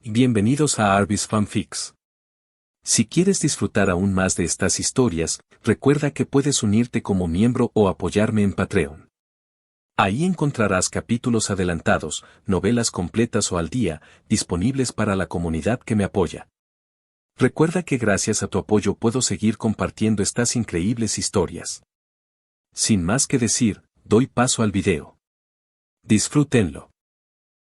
Bienvenidos a Arbis Fanfics. Si quieres disfrutar aún más de estas historias, recuerda que puedes unirte como miembro o apoyarme en Patreon. Ahí encontrarás capítulos adelantados, novelas completas o al día, disponibles para la comunidad que me apoya. Recuerda que gracias a tu apoyo puedo seguir compartiendo estas increíbles historias. Sin más que decir, doy paso al video. Disfrútenlo.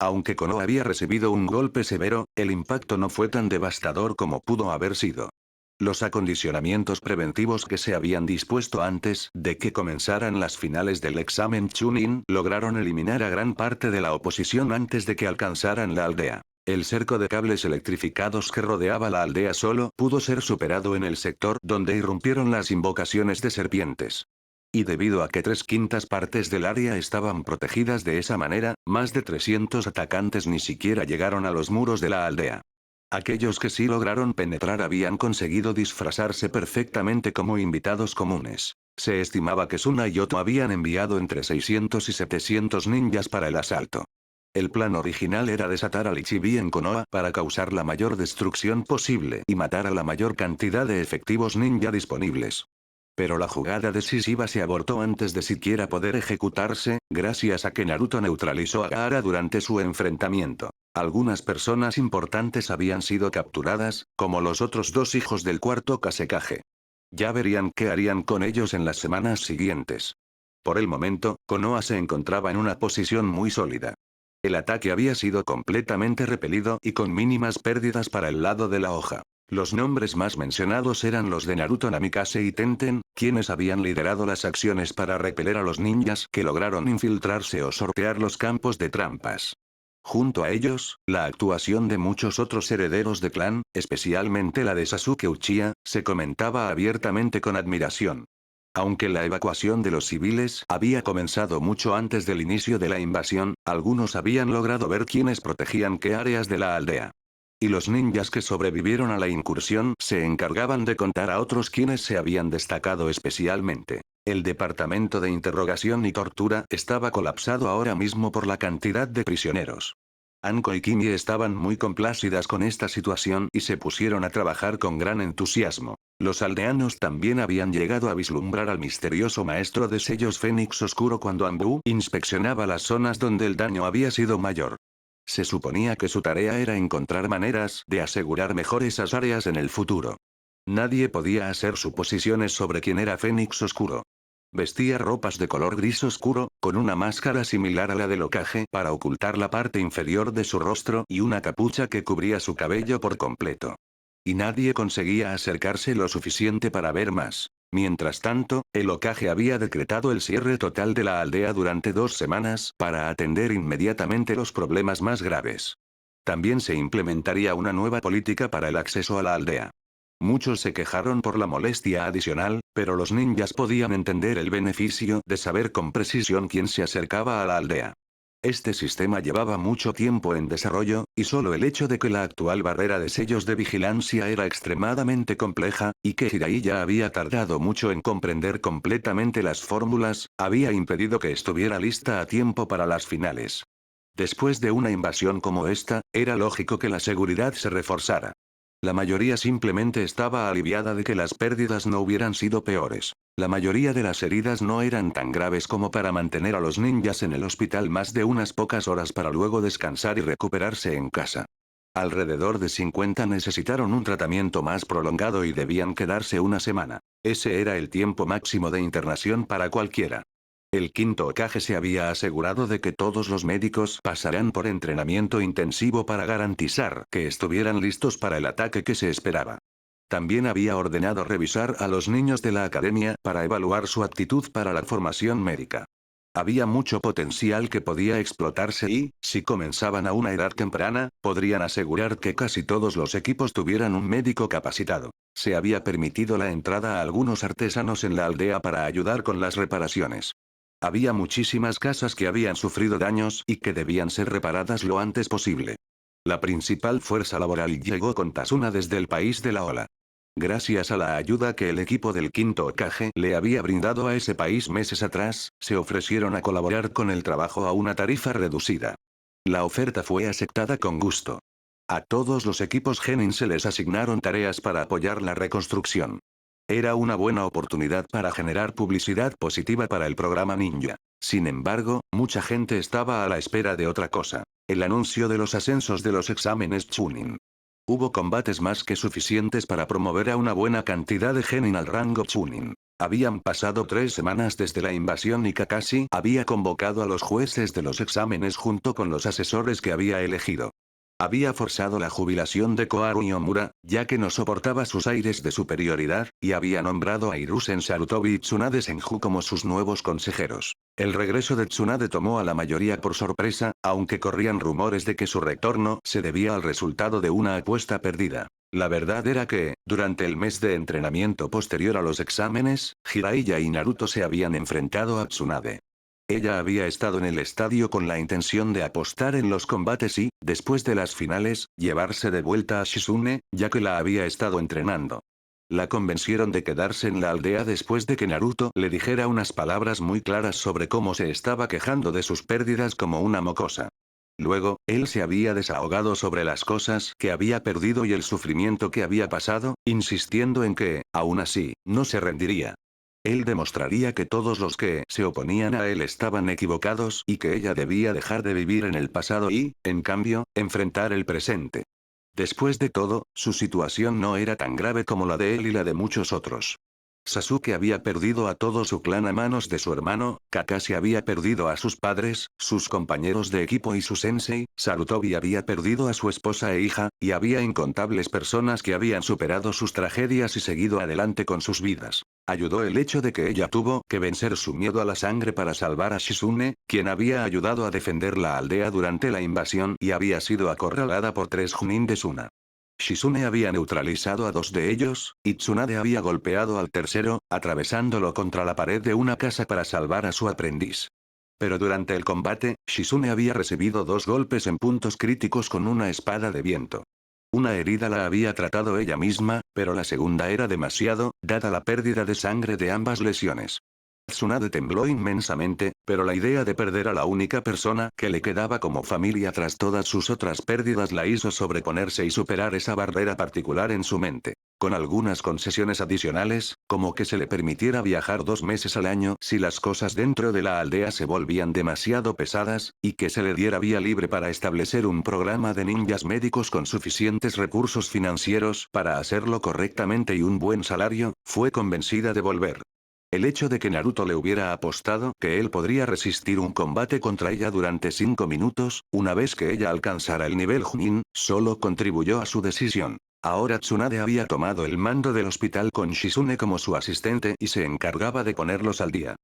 Aunque Konoha había recibido un golpe severo, el impacto no fue tan devastador como pudo haber sido. Los acondicionamientos preventivos que se habían dispuesto antes de que comenzaran las finales del examen Chunin lograron eliminar a gran parte de la oposición antes de que alcanzaran la aldea. El cerco de cables electrificados que rodeaba la aldea solo pudo ser superado en el sector donde irrumpieron las invocaciones de serpientes. Y debido a que 3/5 partes del área estaban protegidas de esa manera, más de 300 atacantes ni siquiera llegaron a los muros de la aldea. Aquellos que sí lograron penetrar habían conseguido disfrazarse perfectamente como invitados comunes. Se estimaba que Suna y Oto habían enviado entre 600 y 700 ninjas para el asalto. El plan original era desatar al Ichibi en Konoha para causar la mayor destrucción posible y matar a la mayor cantidad de efectivos ninja disponibles. Pero la jugada decisiva se abortó antes de siquiera poder ejecutarse, gracias a que Naruto neutralizó a Gaara durante su enfrentamiento. Algunas personas importantes habían sido capturadas, como los otros dos hijos del cuarto Kasekage. Ya verían qué harían con ellos en las semanas siguientes. Por el momento, Konoha se encontraba en una posición muy sólida. El ataque había sido completamente repelido y con mínimas pérdidas para el lado de la hoja. Los nombres más mencionados eran los de Naruto, Namikaze y Tenten, quienes habían liderado las acciones para repeler a los ninjas que lograron infiltrarse o sortear los campos de trampas. Junto a ellos, la actuación de muchos otros herederos de clan, especialmente la de Sasuke Uchiha, se comentaba abiertamente con admiración. Aunque la evacuación de los civiles había comenzado mucho antes del inicio de la invasión, algunos habían logrado ver quiénes protegían qué áreas de la aldea. Y los ninjas que sobrevivieron a la incursión se encargaban de contar a otros quienes se habían destacado especialmente. El departamento de interrogación y tortura estaba colapsado ahora mismo por la cantidad de prisioneros. Anko y Kimi estaban muy complacidas con esta situación y se pusieron a trabajar con gran entusiasmo. Los aldeanos también habían llegado a vislumbrar al misterioso maestro de sellos Fénix Oscuro cuando Anbu inspeccionaba las zonas donde el daño había sido mayor. Se suponía que su tarea era encontrar maneras de asegurar mejor esas áreas en el futuro. Nadie podía hacer suposiciones sobre quién era Fénix Oscuro. Vestía ropas de color gris oscuro, con una máscara similar a la del Hokage para ocultar la parte inferior de su rostro y una capucha que cubría su cabello por completo. Y nadie conseguía acercarse lo suficiente para ver más. Mientras tanto, el Hokage había decretado el cierre total de la aldea durante 2 semanas para atender inmediatamente los problemas más graves. También se implementaría una nueva política para el acceso a la aldea. Muchos se quejaron por la molestia adicional, pero los ninjas podían entender el beneficio de saber con precisión quién se acercaba a la aldea. Este sistema llevaba mucho tiempo en desarrollo, y solo el hecho de que la actual barrera de sellos de vigilancia era extremadamente compleja, y que Jiraiya había tardado mucho en comprender completamente las fórmulas, había impedido que estuviera lista a tiempo para las finales. Después de una invasión como esta, era lógico que la seguridad se reforzara. La mayoría simplemente estaba aliviada de que las pérdidas no hubieran sido peores. La mayoría de las heridas no eran tan graves como para mantener a los ninjas en el hospital más de unas pocas horas para luego descansar y recuperarse en casa. Alrededor de 50 necesitaron un tratamiento más prolongado y debían quedarse una semana. Ese era el tiempo máximo de internación para cualquiera. El quinto Hokage se había asegurado de que todos los médicos pasarán por entrenamiento intensivo para garantizar que estuvieran listos para el ataque que se esperaba. También había ordenado revisar a los niños de la academia para evaluar su aptitud para la formación médica. Había mucho potencial que podía explotarse y, si comenzaban a una edad temprana, podrían asegurar que casi todos los equipos tuvieran un médico capacitado. Se había permitido la entrada a algunos artesanos en la aldea para ayudar con las reparaciones. Había muchísimas casas que habían sufrido daños y que debían ser reparadas lo antes posible. La principal fuerza laboral llegó con Tasuna desde el país de la ola. Gracias a la ayuda que el equipo del quinto Hokage le había brindado a ese país meses atrás, se ofrecieron a colaborar con el trabajo a una tarifa reducida. La oferta fue aceptada con gusto. A todos los equipos Genin se les asignaron tareas para apoyar la reconstrucción. Era una buena oportunidad para generar publicidad positiva para el programa ninja. Sin embargo, mucha gente estaba a la espera de otra cosa: el anuncio de los ascensos de los exámenes Chunin. Hubo combates más que suficientes para promover a una buena cantidad de Genin al rango Chunin. Habían pasado 3 semanas desde la invasión y Kakashi había convocado a los jueces de los exámenes junto con los asesores que había elegido. Había forzado la jubilación de Koharu Yomura, ya que no soportaba sus aires de superioridad, y había nombrado a Hiruzen Sarutobi y Tsunade Senju como sus nuevos consejeros. El regreso de Tsunade tomó a la mayoría por sorpresa, aunque corrían rumores de que su retorno se debía al resultado de una apuesta perdida. La verdad era que, durante el mes de entrenamiento posterior a los exámenes, Jiraiya y Naruto se habían enfrentado a Tsunade. Ella había estado en el estadio con la intención de apostar en los combates y, después de las finales, llevarse de vuelta a Shizune, ya que la había estado entrenando. La convencieron de quedarse en la aldea después de que Naruto le dijera unas palabras muy claras sobre cómo se estaba quejando de sus pérdidas como una mocosa. Luego, él se había desahogado sobre las cosas que había perdido y el sufrimiento que había pasado, insistiendo en que, aún así, no se rendiría. Él demostraría que todos los que se oponían a él estaban equivocados y que ella debía dejar de vivir en el pasado y, en cambio, enfrentar el presente. Después de todo, su situación no era tan grave como la de él y la de muchos otros. Sasuke había perdido a todo su clan a manos de su hermano, Kakashi había perdido a sus padres, sus compañeros de equipo y su sensei, Sarutobi había perdido a su esposa e hija, y había incontables personas que habían superado sus tragedias y seguido adelante con sus vidas. Ayudó el hecho de que ella tuvo que vencer su miedo a la sangre para salvar a Shizune, quien había ayudado a defender la aldea durante la invasión y había sido acorralada por 3 Chunin de Suna. Shizune había neutralizado a 2 de ellos, y Tsunade había golpeado al tercero, atravesándolo contra la pared de una casa para salvar a su aprendiz. Pero durante el combate, Shizune había recibido 2 golpes en puntos críticos con una espada de viento. Una herida la había tratado ella misma, pero la segunda era demasiado, dada la pérdida de sangre de ambas lesiones. Tsunade tembló inmensamente, pero la idea de perder a la única persona que le quedaba como familia tras todas sus otras pérdidas la hizo sobreponerse y superar esa barrera particular en su mente. Con algunas concesiones adicionales, como que se le permitiera viajar 2 meses al año si las cosas dentro de la aldea se volvían demasiado pesadas, y que se le diera vía libre para establecer un programa de ninjas médicos con suficientes recursos financieros para hacerlo correctamente y un buen salario, fue convencida de volver. El hecho de que Naruto le hubiera apostado que él podría resistir un combate contra ella durante 5 minutos, una vez que ella alcanzara el nivel Chunin, solo contribuyó a su decisión. Ahora Tsunade había tomado el mando del hospital con Shizune como su asistente y se encargaba de ponerlos al día.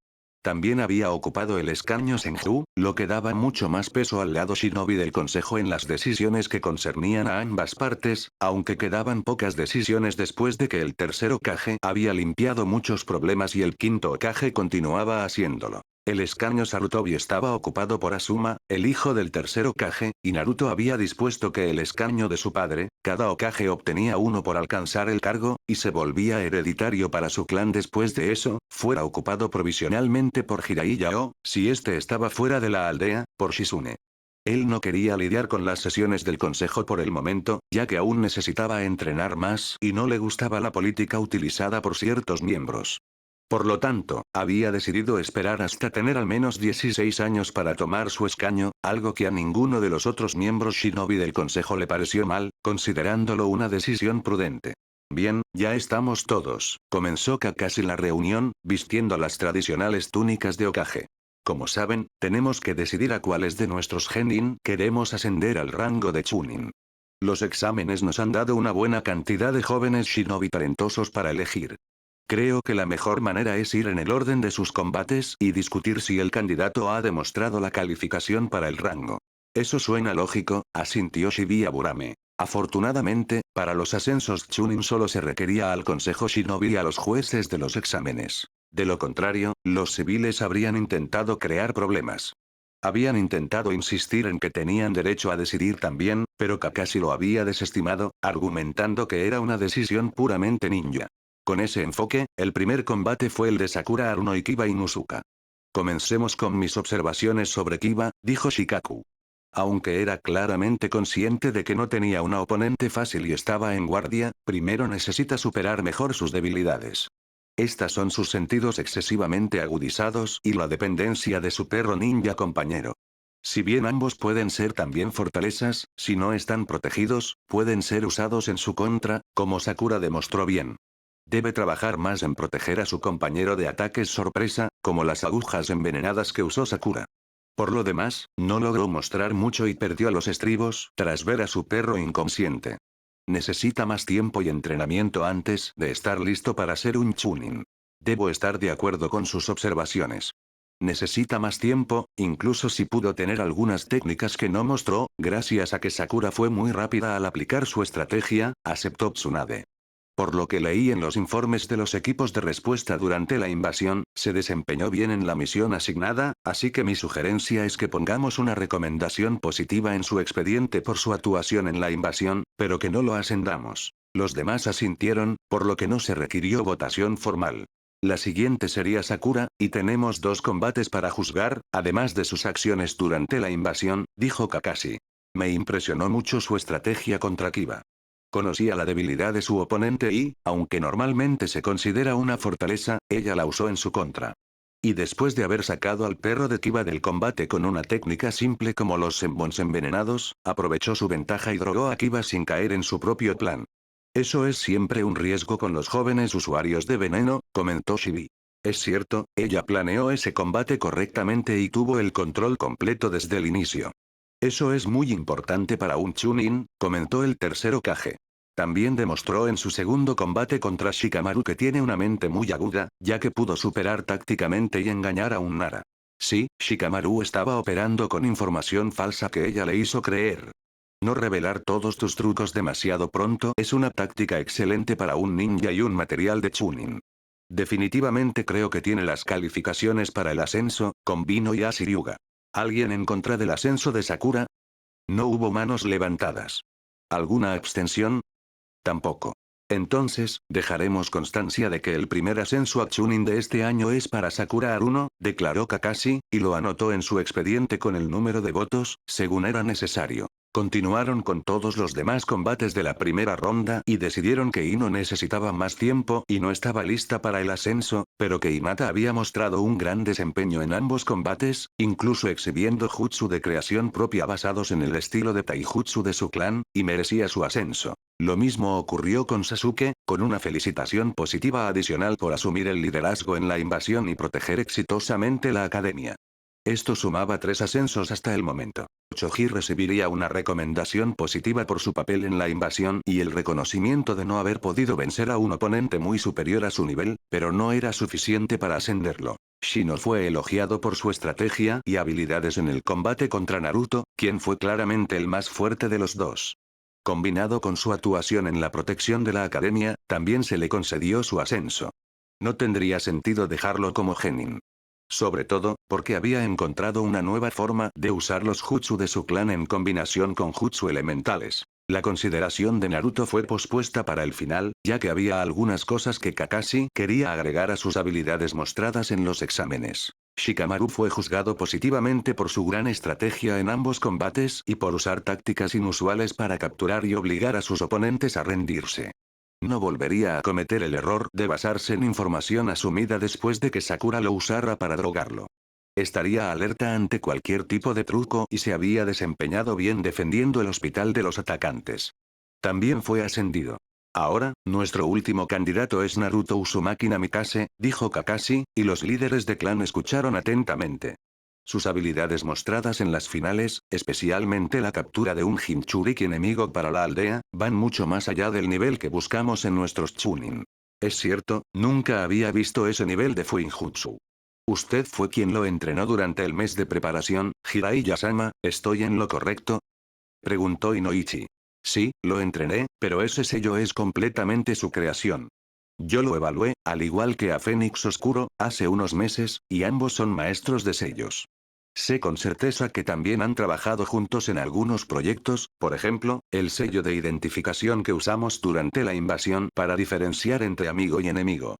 También había ocupado el escaño Senju, lo que daba mucho más peso al lado shinobi del consejo en las decisiones que concernían a ambas partes, aunque quedaban pocas decisiones después de que el tercer Hokage había limpiado muchos problemas y el quinto Hokage continuaba haciéndolo. El escaño Sarutobi estaba ocupado por Asuma, el hijo del tercer Hokage, y Naruto había dispuesto que el escaño de su padre, cada Hokage obtenía uno por alcanzar el cargo, y se volvía hereditario para su clan después de eso, fuera ocupado provisionalmente por Jiraiya o, si este estaba fuera de la aldea, por Shizune. Él no quería lidiar con las sesiones del consejo por el momento, ya que aún necesitaba entrenar más y no le gustaba la política utilizada por ciertos miembros. Por lo tanto, había decidido esperar hasta tener al menos 16 años para tomar su escaño, algo que a ninguno de los otros miembros shinobi del consejo le pareció mal, considerándolo una decisión prudente. Bien, ya estamos todos, comenzó Kakashi la reunión, vistiendo las tradicionales túnicas de Hokage. Como saben, tenemos que decidir a cuáles de nuestros genin queremos ascender al rango de Chunin. Los exámenes nos han dado una buena cantidad de jóvenes shinobi talentosos para elegir. Creo que la mejor manera es ir en el orden de sus combates y discutir si el candidato ha demostrado la calificación para el rango. Eso suena lógico, asintió Shibuya Burame. Afortunadamente, para los ascensos Chunin solo se requería al Consejo Shinobi y a los jueces de los exámenes. De lo contrario, los civiles habrían intentado crear problemas. Habían intentado insistir en que tenían derecho a decidir también, pero Kakashi lo había desestimado, argumentando que era una decisión puramente ninja. Con ese enfoque, el primer combate fue el de Sakura Haruno y Kiba Inuzuka. Comencemos con mis observaciones sobre Kiba, dijo Shikaku. Aunque era claramente consciente de que no tenía una oponente fácil y estaba en guardia, primero necesita superar mejor sus debilidades. Estas son sus sentidos excesivamente agudizados y la dependencia de su perro ninja compañero. Si bien ambos pueden ser también fortalezas, si no están protegidos, pueden ser usados en su contra, como Sakura demostró bien. Debe trabajar más en proteger a su compañero de ataques sorpresa, como las agujas envenenadas que usó Sakura. Por lo demás, no logró mostrar mucho y perdió los estribos tras ver a su perro inconsciente. Necesita más tiempo y entrenamiento antes de estar listo para ser un chunin. Debo estar de acuerdo con sus observaciones. Necesita más tiempo, incluso si pudo tener algunas técnicas que no mostró, gracias a que Sakura fue muy rápida al aplicar su estrategia, aceptó Tsunade. Por lo que leí en los informes de los equipos de respuesta durante la invasión, se desempeñó bien en la misión asignada, así que mi sugerencia es que pongamos una recomendación positiva en su expediente por su actuación en la invasión, pero que no lo ascendamos. Los demás asintieron, por lo que no se requirió votación formal. La siguiente sería Sakura, y tenemos 2 combates para juzgar, además de sus acciones durante la invasión, dijo Kakashi. Me impresionó mucho su estrategia contra Kiba. Conocía la debilidad de su oponente y, aunque normalmente se considera una fortaleza, ella la usó en su contra. Y después de haber sacado al perro de Kiba del combate con una técnica simple como los senbons envenenados, aprovechó su ventaja y drogó a Kiba sin caer en su propio plan. Eso es siempre un riesgo con los jóvenes usuarios de veneno, comentó Shibi. Es cierto, ella planeó ese combate correctamente y tuvo el control completo desde el inicio. Eso es muy importante para un Chunin, comentó el tercer Hokage. También demostró en su segundo combate contra Shikamaru que tiene una mente muy aguda, ya que pudo superar tácticamente y engañar a un Nara. Sí, Shikamaru estaba operando con información falsa que ella le hizo creer. No revelar todos tus trucos demasiado pronto es una táctica excelente para un ninja y un material de Chunin. Definitivamente creo que tiene las calificaciones para el ascenso, con Bino y Ashiryuga. ¿Alguien en contra del ascenso de Sakura? No hubo manos levantadas. ¿Alguna abstención? Tampoco. Entonces, dejaremos constancia de que el primer ascenso a Chunin de este año es para Sakura Haruno, declaró Kakashi, y lo anotó en su expediente con el número de votos, según era necesario. Continuaron con todos los demás combates de la primera ronda y decidieron que Ino necesitaba más tiempo y no estaba lista para el ascenso, pero que Hinata había mostrado un gran desempeño en ambos combates, incluso exhibiendo jutsu de creación propia basados en el estilo de taijutsu de su clan, y merecía su ascenso. Lo mismo ocurrió con Sasuke, con una felicitación positiva adicional por asumir el liderazgo en la invasión y proteger exitosamente la academia. Esto sumaba 3 ascensos hasta el momento. Choji recibiría una recomendación positiva por su papel en la invasión y el reconocimiento de no haber podido vencer a un oponente muy superior a su nivel, pero no era suficiente para ascenderlo. Shino fue elogiado por su estrategia y habilidades en el combate contra Naruto, quien fue claramente el más fuerte de los dos. Combinado con su actuación en la protección de la academia, también se le concedió su ascenso. No tendría sentido dejarlo como genin. Sobre todo, porque había encontrado una nueva forma de usar los jutsu de su clan en combinación con jutsu elementales. La consideración de Naruto fue pospuesta para el final, ya que había algunas cosas que Kakashi quería agregar a sus habilidades mostradas en los exámenes. Shikamaru fue juzgado positivamente por su gran estrategia en ambos combates y por usar tácticas inusuales para capturar y obligar a sus oponentes a rendirse. No volvería a cometer el error de basarse en información asumida después de que Sakura lo usara para drogarlo. Estaría alerta ante cualquier tipo de truco y se había desempeñado bien defendiendo el hospital de los atacantes. También fue ascendido. Ahora, nuestro último candidato es Naruto Uzumaki Namikaze, dijo Kakashi, y los líderes de clan escucharon atentamente. Sus habilidades mostradas en las finales, especialmente la captura de un Jinchuriki enemigo para la aldea, van mucho más allá del nivel que buscamos en nuestros Chunin. Es cierto, nunca había visto ese nivel de Fuinjutsu. Usted fue quien lo entrenó durante el mes de preparación, Jiraiya-sama, ¿estoy en lo correcto? Preguntó Inoichi. Sí, lo entrené, pero ese sello es completamente su creación. Yo lo evalué, al igual que a Fénix Oscuro, hace unos meses, y ambos son maestros de sellos. Sé con certeza que también han trabajado juntos en algunos proyectos, por ejemplo, el sello de identificación que usamos durante la invasión para diferenciar entre amigo y enemigo.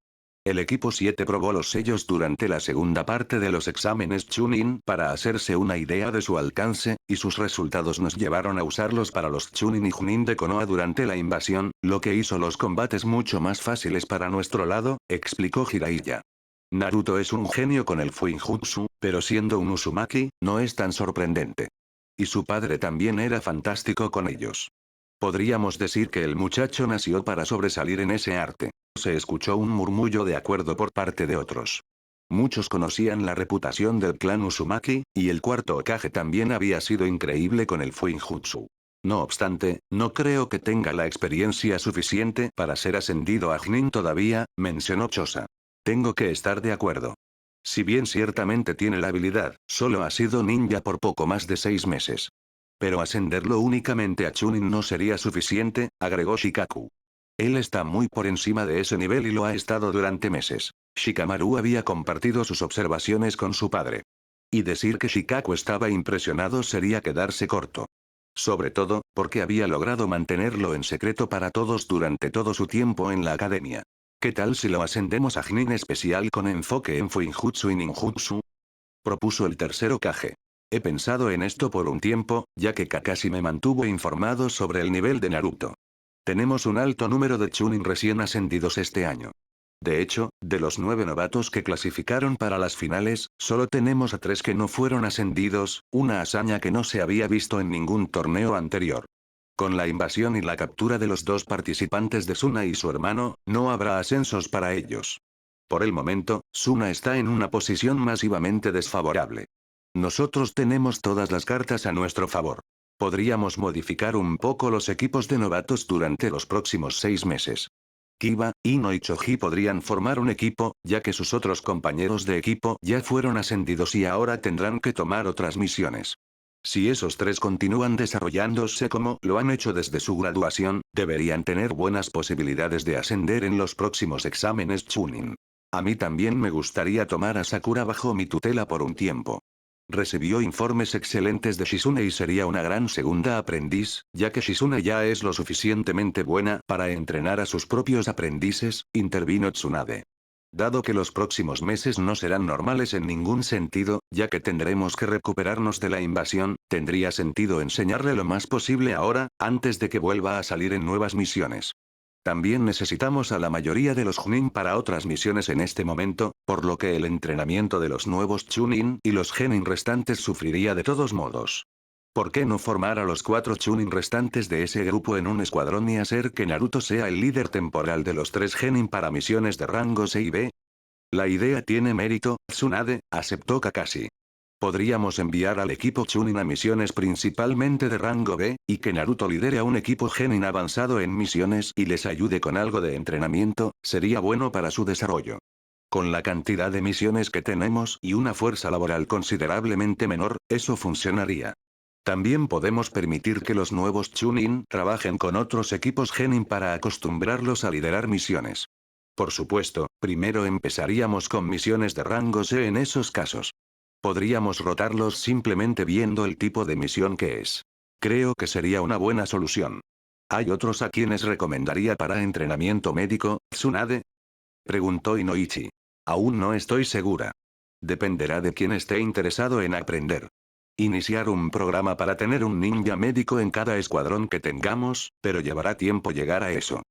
El equipo 7 probó los sellos durante la segunda parte de los exámenes Chunin para hacerse una idea de su alcance, y sus resultados nos llevaron a usarlos para los Chunin y Junin de Konoha durante la invasión, lo que hizo los combates mucho más fáciles para nuestro lado, explicó Jiraiya. Naruto es un genio con el Fuinjutsu, pero siendo un Uzumaki, no es tan sorprendente. Y su padre también era fantástico con ellos. Podríamos decir que el muchacho nació para sobresalir en ese arte. Se escuchó un murmullo de acuerdo por parte de otros. Muchos conocían la reputación del clan Uzumaki, y el cuarto Hokage también había sido increíble con el Fuinjutsu. No obstante, no creo que tenga la experiencia suficiente para ser ascendido a Chunin todavía, mencionó Chosa. Tengo que estar de acuerdo. Si bien ciertamente tiene la habilidad, solo ha sido ninja por poco más de 6 meses. Pero ascenderlo únicamente a Chunin no sería suficiente, agregó Shikaku. Él está muy por encima de ese nivel y lo ha estado durante meses. Shikamaru había compartido sus observaciones con su padre. Y decir que Shikaku estaba impresionado sería quedarse corto. Sobre todo, porque había logrado mantenerlo en secreto para todos durante todo su tiempo en la academia. ¿Qué tal si lo ascendemos a Chunin especial con enfoque en Fuinjutsu y Ninjutsu? Propuso el tercer Hokage. He pensado en esto por un tiempo, ya que Kakashi me mantuvo informado sobre el nivel de Naruto. Tenemos un alto número de Chunin recién ascendidos este año. De hecho, de los 9 novatos que clasificaron para las finales, solo tenemos a 3 que no fueron ascendidos, una hazaña que no se había visto en ningún torneo anterior. Con la invasión y la captura de los 2 participantes de Suna y su hermano, no habrá ascensos para ellos. Por el momento, Suna está en una posición masivamente desfavorable. Nosotros tenemos todas las cartas a nuestro favor. Podríamos modificar un poco los equipos de novatos durante los próximos 6 meses. Kiba, Ino y Choji podrían formar un equipo, ya que sus otros compañeros de equipo ya fueron ascendidos y ahora tendrán que tomar otras misiones. Si esos 3 continúan desarrollándose como lo han hecho desde su graduación, deberían tener buenas posibilidades de ascender en los próximos exámenes Chunin. A mí también me gustaría tomar a Sakura bajo mi tutela por un tiempo. Recibió informes excelentes de Shizune y sería una gran segunda aprendiz, ya que Shizune ya es lo suficientemente buena para entrenar a sus propios aprendices, intervino Tsunade. Dado que los próximos meses no serán normales en ningún sentido, ya que tendremos que recuperarnos de la invasión, tendría sentido enseñarle lo más posible ahora, antes de que vuelva a salir en nuevas misiones. También necesitamos a la mayoría de los Chunin para otras misiones en este momento, por lo que el entrenamiento de los nuevos Chunin y los Genin restantes sufriría de todos modos. ¿Por qué no formar a los 4 Chunin restantes de ese grupo en un escuadrón y hacer que Naruto sea el líder temporal de los 3 Genin para misiones de rango C y B? La idea tiene mérito, Tsunade, aceptó Kakashi. Podríamos enviar al equipo Chunin a misiones principalmente de rango B, y que Naruto lidere a un equipo Genin avanzado en misiones y les ayude con algo de entrenamiento, sería bueno para su desarrollo. Con la cantidad de misiones que tenemos y una fuerza laboral considerablemente menor, eso funcionaría. También podemos permitir que los nuevos Chunin trabajen con otros equipos Genin para acostumbrarlos a liderar misiones. Por supuesto, primero empezaríamos con misiones de rango C en esos casos. Podríamos rotarlos simplemente viendo el tipo de misión que es. Creo que sería una buena solución. ¿Hay otros a quienes recomendaría para entrenamiento médico, Tsunade? Preguntó Inoichi. Aún no estoy segura. Dependerá de quien esté interesado en aprender. Iniciar un programa para tener un ninja médico en cada escuadrón que tengamos, pero llevará tiempo llegar a eso.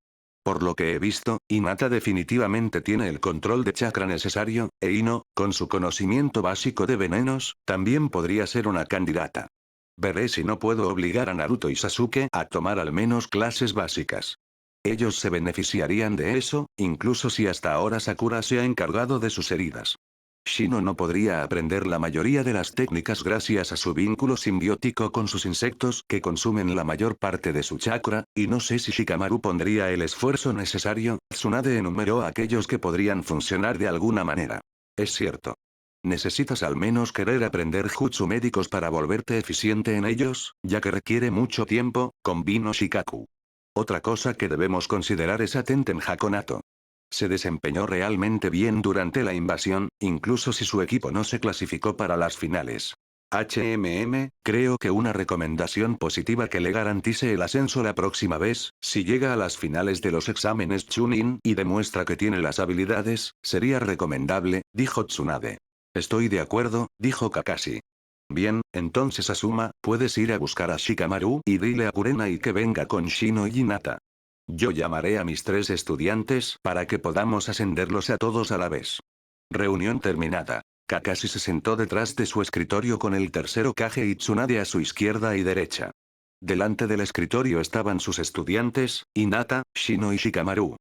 Por lo que he visto, Hinata definitivamente tiene el control de chakra necesario, e Ino, con su conocimiento básico de venenos, también podría ser una candidata. Veré si no puedo obligar a Naruto y Sasuke a tomar al menos clases básicas. Ellos se beneficiarían de eso, incluso si hasta ahora Sakura se ha encargado de sus heridas. Shino no podría aprender la mayoría de las técnicas gracias a su vínculo simbiótico con sus insectos que consumen la mayor parte de su chakra, y no sé si Shikamaru pondría el esfuerzo necesario. Tsunade enumeró a aquellos que podrían funcionar de alguna manera. Es cierto. Necesitas al menos querer aprender jutsu médicos para volverte eficiente en ellos, ya que requiere mucho tiempo, convino Shikaku. Otra cosa que debemos considerar es a Tenten Hakonato. Se desempeñó realmente bien durante la invasión, incluso si su equipo no se clasificó para las finales. creo que una recomendación positiva que le garantice el ascenso la próxima vez, si llega a las finales de los exámenes Chunin y demuestra que tiene las habilidades, sería recomendable, dijo Tsunade. Estoy de acuerdo, dijo Kakashi. Bien, entonces Asuma, puedes ir a buscar a Shikamaru y dile a Kurenai que venga con Shino y Hinata. Yo llamaré a mis 3 estudiantes para que podamos ascenderlos a todos a la vez. Reunión terminada. Kakashi se sentó detrás de su escritorio con el tercer Hokage y Tsunade a su izquierda y derecha. Delante del escritorio estaban sus estudiantes, Hinata, Shino y Shikamaru.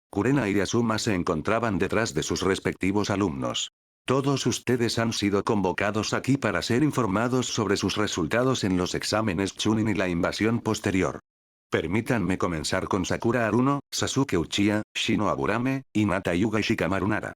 Kurenai y Asuma se encontraban detrás de sus respectivos alumnos. Todos ustedes han sido convocados aquí para ser informados sobre sus resultados en los exámenes Chunin y la invasión posterior. Permítanme comenzar con Sakura Haruno, Sasuke Uchiha, Shino Aburame, Hinata Hyuga y Shikamaru Nara.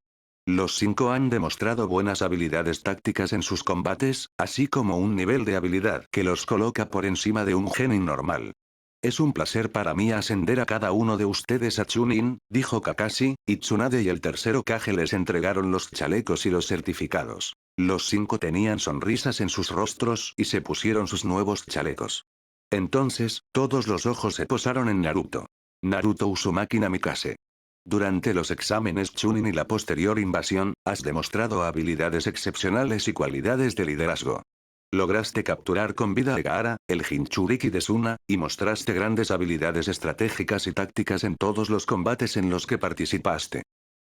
Los 5 han demostrado buenas habilidades tácticas en sus combates, así como un nivel de habilidad que los coloca por encima de un genin normal. Es un placer para mí ascender a cada uno de ustedes a Chunin, dijo Kakashi, y Tsunade y el tercer Hokage les entregaron los chalecos y los certificados. Los 5 tenían sonrisas en sus rostros y se pusieron sus nuevos chalecos. Entonces, todos los ojos se posaron en Naruto. Naruto Uzumaki Namikaze. Durante los exámenes Chunin y la posterior invasión, has demostrado habilidades excepcionales y cualidades de liderazgo. Lograste capturar con vida a Gaara, el Jinchuriki de Suna, y mostraste grandes habilidades estratégicas y tácticas en todos los combates en los que participaste.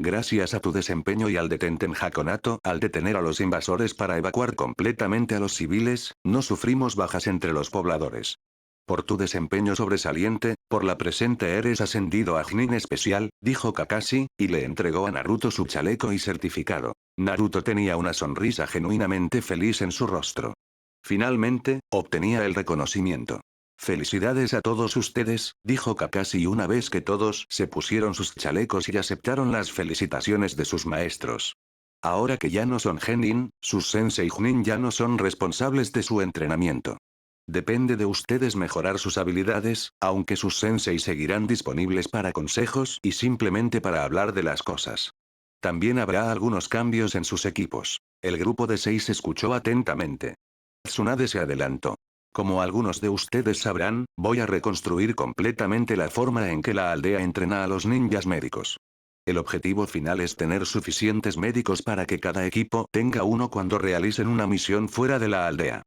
Gracias a tu desempeño y al de Tenten Hakonato, al detener a los invasores para evacuar completamente a los civiles, no sufrimos bajas entre los pobladores. Por tu desempeño sobresaliente, por la presente eres ascendido a Chunin especial, dijo Kakashi, y le entregó a Naruto su chaleco y certificado. Naruto tenía una sonrisa genuinamente feliz en su rostro. Finalmente, obtenía el reconocimiento. Felicidades a todos ustedes, dijo Kakashi una vez que todos se pusieron sus chalecos y aceptaron las felicitaciones de sus maestros. Ahora que ya no son genin, sus sensei Chunin ya no son responsables de su entrenamiento. Depende de ustedes mejorar sus habilidades, aunque sus sensei seguirán disponibles para consejos y simplemente para hablar de las cosas. También habrá algunos cambios en sus equipos. El grupo de 6 escuchó atentamente. Tsunade se adelantó. Como algunos de ustedes sabrán, voy a reconstruir completamente la forma en que la aldea entrena a los ninjas médicos. El objetivo final es tener suficientes médicos para que cada equipo tenga uno cuando realicen una misión fuera de la aldea.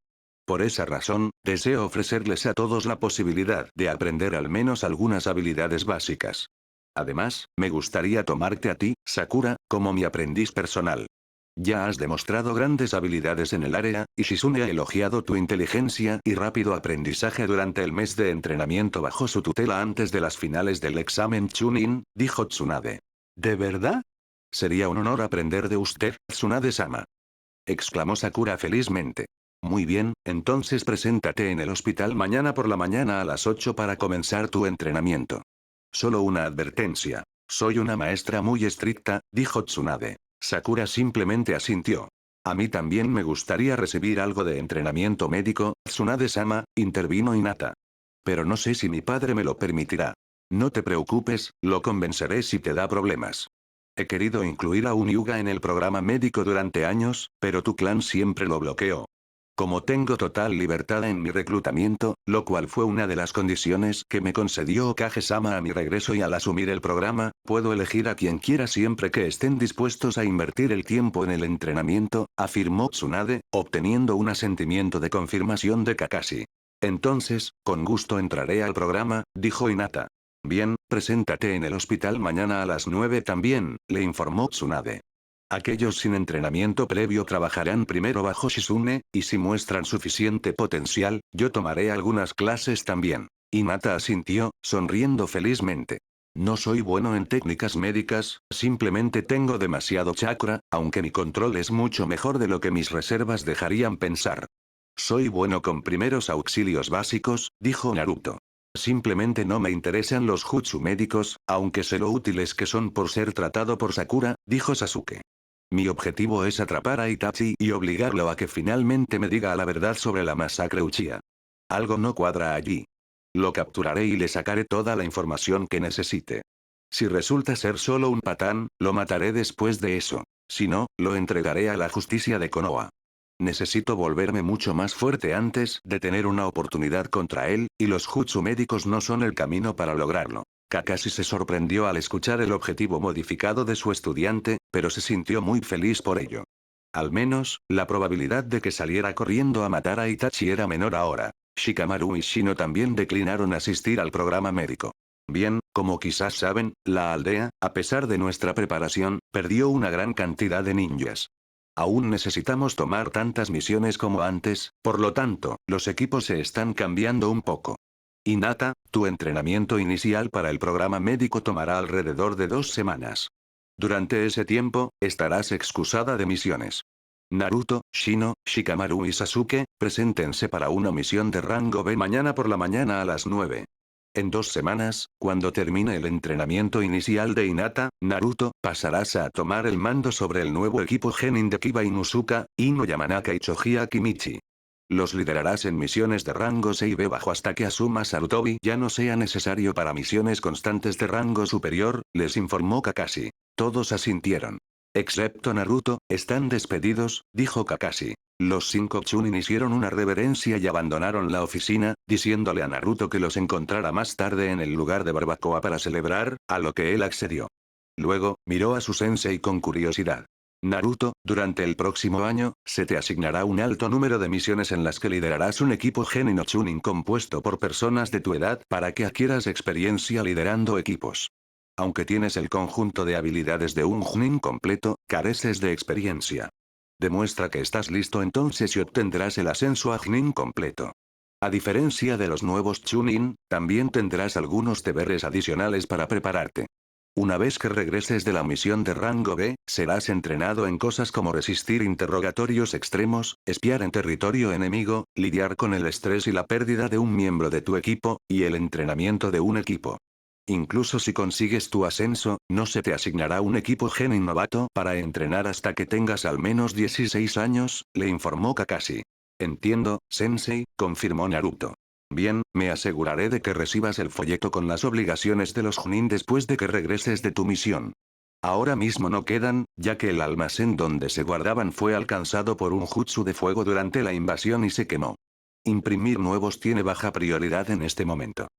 Por esa razón, deseo ofrecerles a todos la posibilidad de aprender al menos algunas habilidades básicas. Además, me gustaría tomarte a ti, Sakura, como mi aprendiz personal. Ya has demostrado grandes habilidades en el área, y Shizune ha elogiado tu inteligencia y rápido aprendizaje durante el mes de entrenamiento bajo su tutela antes de las finales del examen Chunin, dijo Tsunade. ¿De verdad? Sería un honor aprender de usted, Tsunade-sama. Exclamó Sakura felizmente. Muy bien, entonces preséntate en el hospital mañana por la mañana a las 8 para comenzar tu entrenamiento. Solo una advertencia. Soy una maestra muy estricta, dijo Tsunade. Sakura simplemente asintió. A mí también me gustaría recibir algo de entrenamiento médico, Tsunade-sama, intervino Hinata. Pero no sé si mi padre me lo permitirá. No te preocupes, lo convenceré si te da problemas. He querido incluir a un Hyuga en el programa médico durante años, pero tu clan siempre lo bloqueó. Como tengo total libertad en mi reclutamiento, lo cual fue una de las condiciones que me concedió Okage-sama a mi regreso y al asumir el programa, puedo elegir a quien quiera siempre que estén dispuestos a invertir el tiempo en el entrenamiento, afirmó Tsunade, obteniendo un asentimiento de confirmación de Kakashi. Entonces, con gusto entraré al programa, dijo Hinata. Bien, preséntate en el hospital mañana a las 9 también, le informó Tsunade. Aquellos sin entrenamiento previo trabajarán primero bajo Shizune, y si muestran suficiente potencial, yo tomaré algunas clases también. Hinata asintió, sonriendo felizmente. No soy bueno en técnicas médicas, simplemente tengo demasiado chakra, aunque mi control es mucho mejor de lo que mis reservas dejarían pensar. Soy bueno con primeros auxilios básicos, dijo Naruto. Simplemente no me interesan los jutsu médicos, aunque sé lo útiles que son por ser tratado por Sakura, dijo Sasuke. Mi objetivo es atrapar a Itachi y obligarlo a que finalmente me diga la verdad sobre la masacre Uchiha. Algo no cuadra allí. Lo capturaré y le sacaré toda la información que necesite. Si resulta ser solo un patán, lo mataré después de eso. Si no, lo entregaré a la justicia de Konoha. Necesito volverme mucho más fuerte antes de tener una oportunidad contra él, y los jutsu médicos no son el camino para lograrlo. Kakashi se sorprendió al escuchar el objetivo modificado de su estudiante, pero se sintió muy feliz por ello. Al menos, la probabilidad de que saliera corriendo a matar a Itachi era menor ahora. Shikamaru y Shino también declinaron asistir al programa médico. Bien, como quizás saben, la aldea, a pesar de nuestra preparación, perdió una gran cantidad de ninjas. Aún necesitamos tomar tantas misiones como antes, por lo tanto, los equipos se están cambiando un poco. Hinata, tu entrenamiento inicial para el programa médico tomará alrededor de 2 semanas. Durante ese tiempo, estarás excusada de misiones. Naruto, Shino, Shikamaru y Sasuke, preséntense para una misión de rango B mañana por la mañana a las 9. En 2 semanas, cuando termine el entrenamiento inicial de Hinata, Naruto, pasarás a tomar el mando sobre el nuevo equipo Genin de Kiba Inuzuka, Ino Yamanaka y Choji Kimichi. Los liderarás en misiones de rango C y B bajo hasta que Asuma Sarutobi ya no sea necesario para misiones constantes de rango superior, les informó Kakashi. Todos asintieron. Excepto Naruto, están despedidos, dijo Kakashi. Los 5 Chunin hicieron una reverencia y abandonaron la oficina, diciéndole a Naruto que los encontrara más tarde en el lugar de barbacoa para celebrar, a lo que él accedió. Luego, miró a su sensei con curiosidad. Naruto, durante el próximo año, se te asignará un alto número de misiones en las que liderarás un equipo Genin o Chunin compuesto por personas de tu edad para que adquieras experiencia liderando equipos. Aunque tienes el conjunto de habilidades de un Chunin completo, careces de experiencia. Demuestra que estás listo entonces y obtendrás el ascenso a Chunin completo. A diferencia de los nuevos Chunin, también tendrás algunos deberes adicionales para prepararte. Una vez que regreses de la misión de rango B, serás entrenado en cosas como resistir interrogatorios extremos, espiar en territorio enemigo, lidiar con el estrés y la pérdida de un miembro de tu equipo, y el entrenamiento de un equipo. Incluso si consigues tu ascenso, no se te asignará un equipo Genin novato para entrenar hasta que tengas al menos 16 años, le informó Kakashi. Entiendo, sensei, confirmó Naruto. Bien, me aseguraré de que recibas el folleto con las obligaciones de los Chunin después de que regreses de tu misión. Ahora mismo no quedan, ya que el almacén donde se guardaban fue alcanzado por un jutsu de fuego durante la invasión y se quemó. Imprimir nuevos tiene baja prioridad en este momento.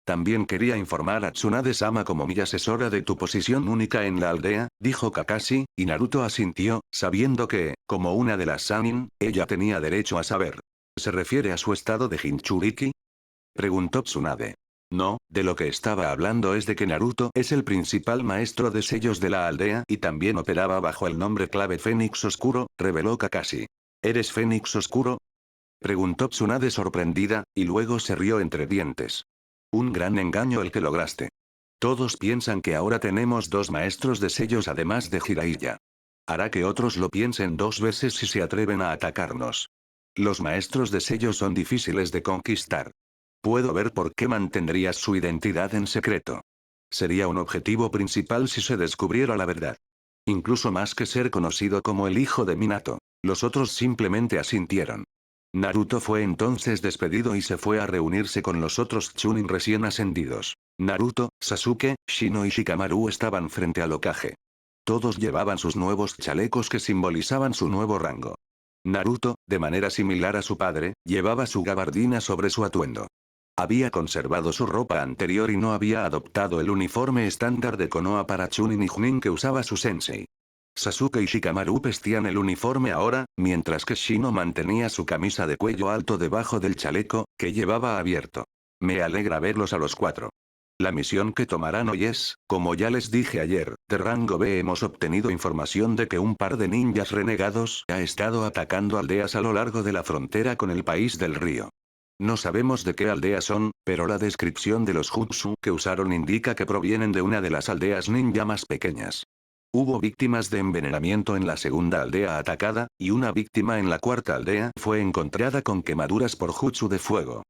También quería informar a Tsunade-sama como mi asesora de tu posición única en la aldea, dijo Kakashi, y Naruto asintió, sabiendo que, como una de las Sannin, ella tenía derecho a saber. ¿Se refiere a su estado de Jinchuriki? Preguntó Tsunade. No, de lo que estaba hablando es de que Naruto es el principal maestro de sellos de la aldea y también operaba bajo el nombre clave Fénix Oscuro, reveló Kakashi. ¿Eres Fénix Oscuro? Preguntó Tsunade sorprendida, y luego se rió entre dientes. Un gran engaño el que lograste. Todos piensan que ahora tenemos 2 maestros de sellos además de Jiraiya. Hará que otros lo piensen 2 veces si se atreven a atacarnos. Los maestros de sellos son difíciles de conquistar. Puedo ver por qué mantendrías su identidad en secreto. Sería un objetivo principal si se descubriera la verdad. Incluso más que ser conocido como el hijo de Minato. Los otros simplemente asintieron. Naruto fue entonces despedido y se fue a reunirse con los otros Chunin recién ascendidos. Naruto, Sasuke, Shino y Shikamaru estaban frente al Hokage. Todos llevaban sus nuevos chalecos que simbolizaban su nuevo rango. Naruto, de manera similar a su padre, llevaba su gabardina sobre su atuendo. Había conservado su ropa anterior y no había adoptado el uniforme estándar de Konoha para Chunin y Junin que usaba su sensei. Sasuke y Shikamaru vestían el uniforme ahora, mientras que Shino mantenía su camisa de cuello alto debajo del chaleco, que llevaba abierto. Me alegra verlos a los 4. La misión que tomarán hoy es, como ya les dije ayer, de rango B. Hemos obtenido información de que un par de ninjas renegados ha estado atacando aldeas a lo largo de la frontera con el país del río. No sabemos de qué aldea son, pero la descripción de los jutsu que usaron indica que provienen de una de las aldeas ninja más pequeñas. Hubo víctimas de envenenamiento en la segunda aldea atacada, y una víctima en la cuarta aldea fue encontrada con quemaduras por jutsu de fuego.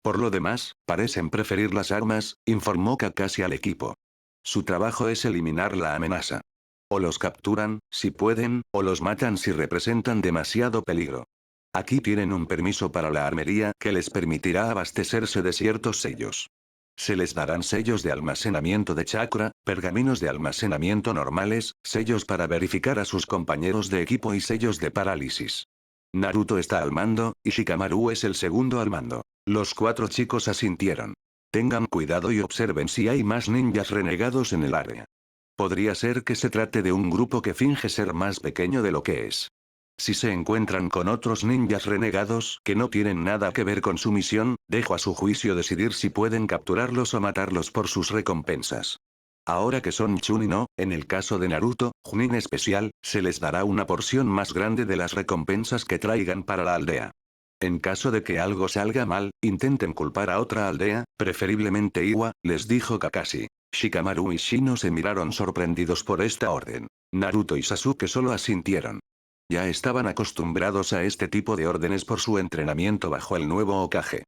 Por lo demás, parecen preferir las armas, informó Kakashi al equipo. Su trabajo es eliminar la amenaza. O los capturan, si pueden, o los matan si representan demasiado peligro. Aquí tienen un permiso para la armería que les permitirá abastecerse de ciertos sellos. Se les darán sellos de almacenamiento de chakra, pergaminos de almacenamiento normales, sellos para verificar a sus compañeros de equipo y sellos de parálisis. Naruto está al mando, y Shikamaru es el segundo al mando. Los 4 chicos asintieron. Tengan cuidado y observen si hay más ninjas renegados en el área. Podría ser que se trate de un grupo que finge ser más pequeño de lo que es. Si se encuentran con otros ninjas renegados que no tienen nada que ver con su misión, dejo a su juicio decidir si pueden capturarlos o matarlos por sus recompensas. Ahora que son Chunin no, en el caso de Naruto, Junin especial, se les dará una porción más grande de las recompensas que traigan para la aldea. En caso de que algo salga mal, intenten culpar a otra aldea, preferiblemente Iwa, les dijo Kakashi. Shikamaru y Shino se miraron sorprendidos por esta orden. Naruto y Sasuke solo asintieron. Ya estaban acostumbrados a este tipo de órdenes por su entrenamiento bajo el nuevo Hokage.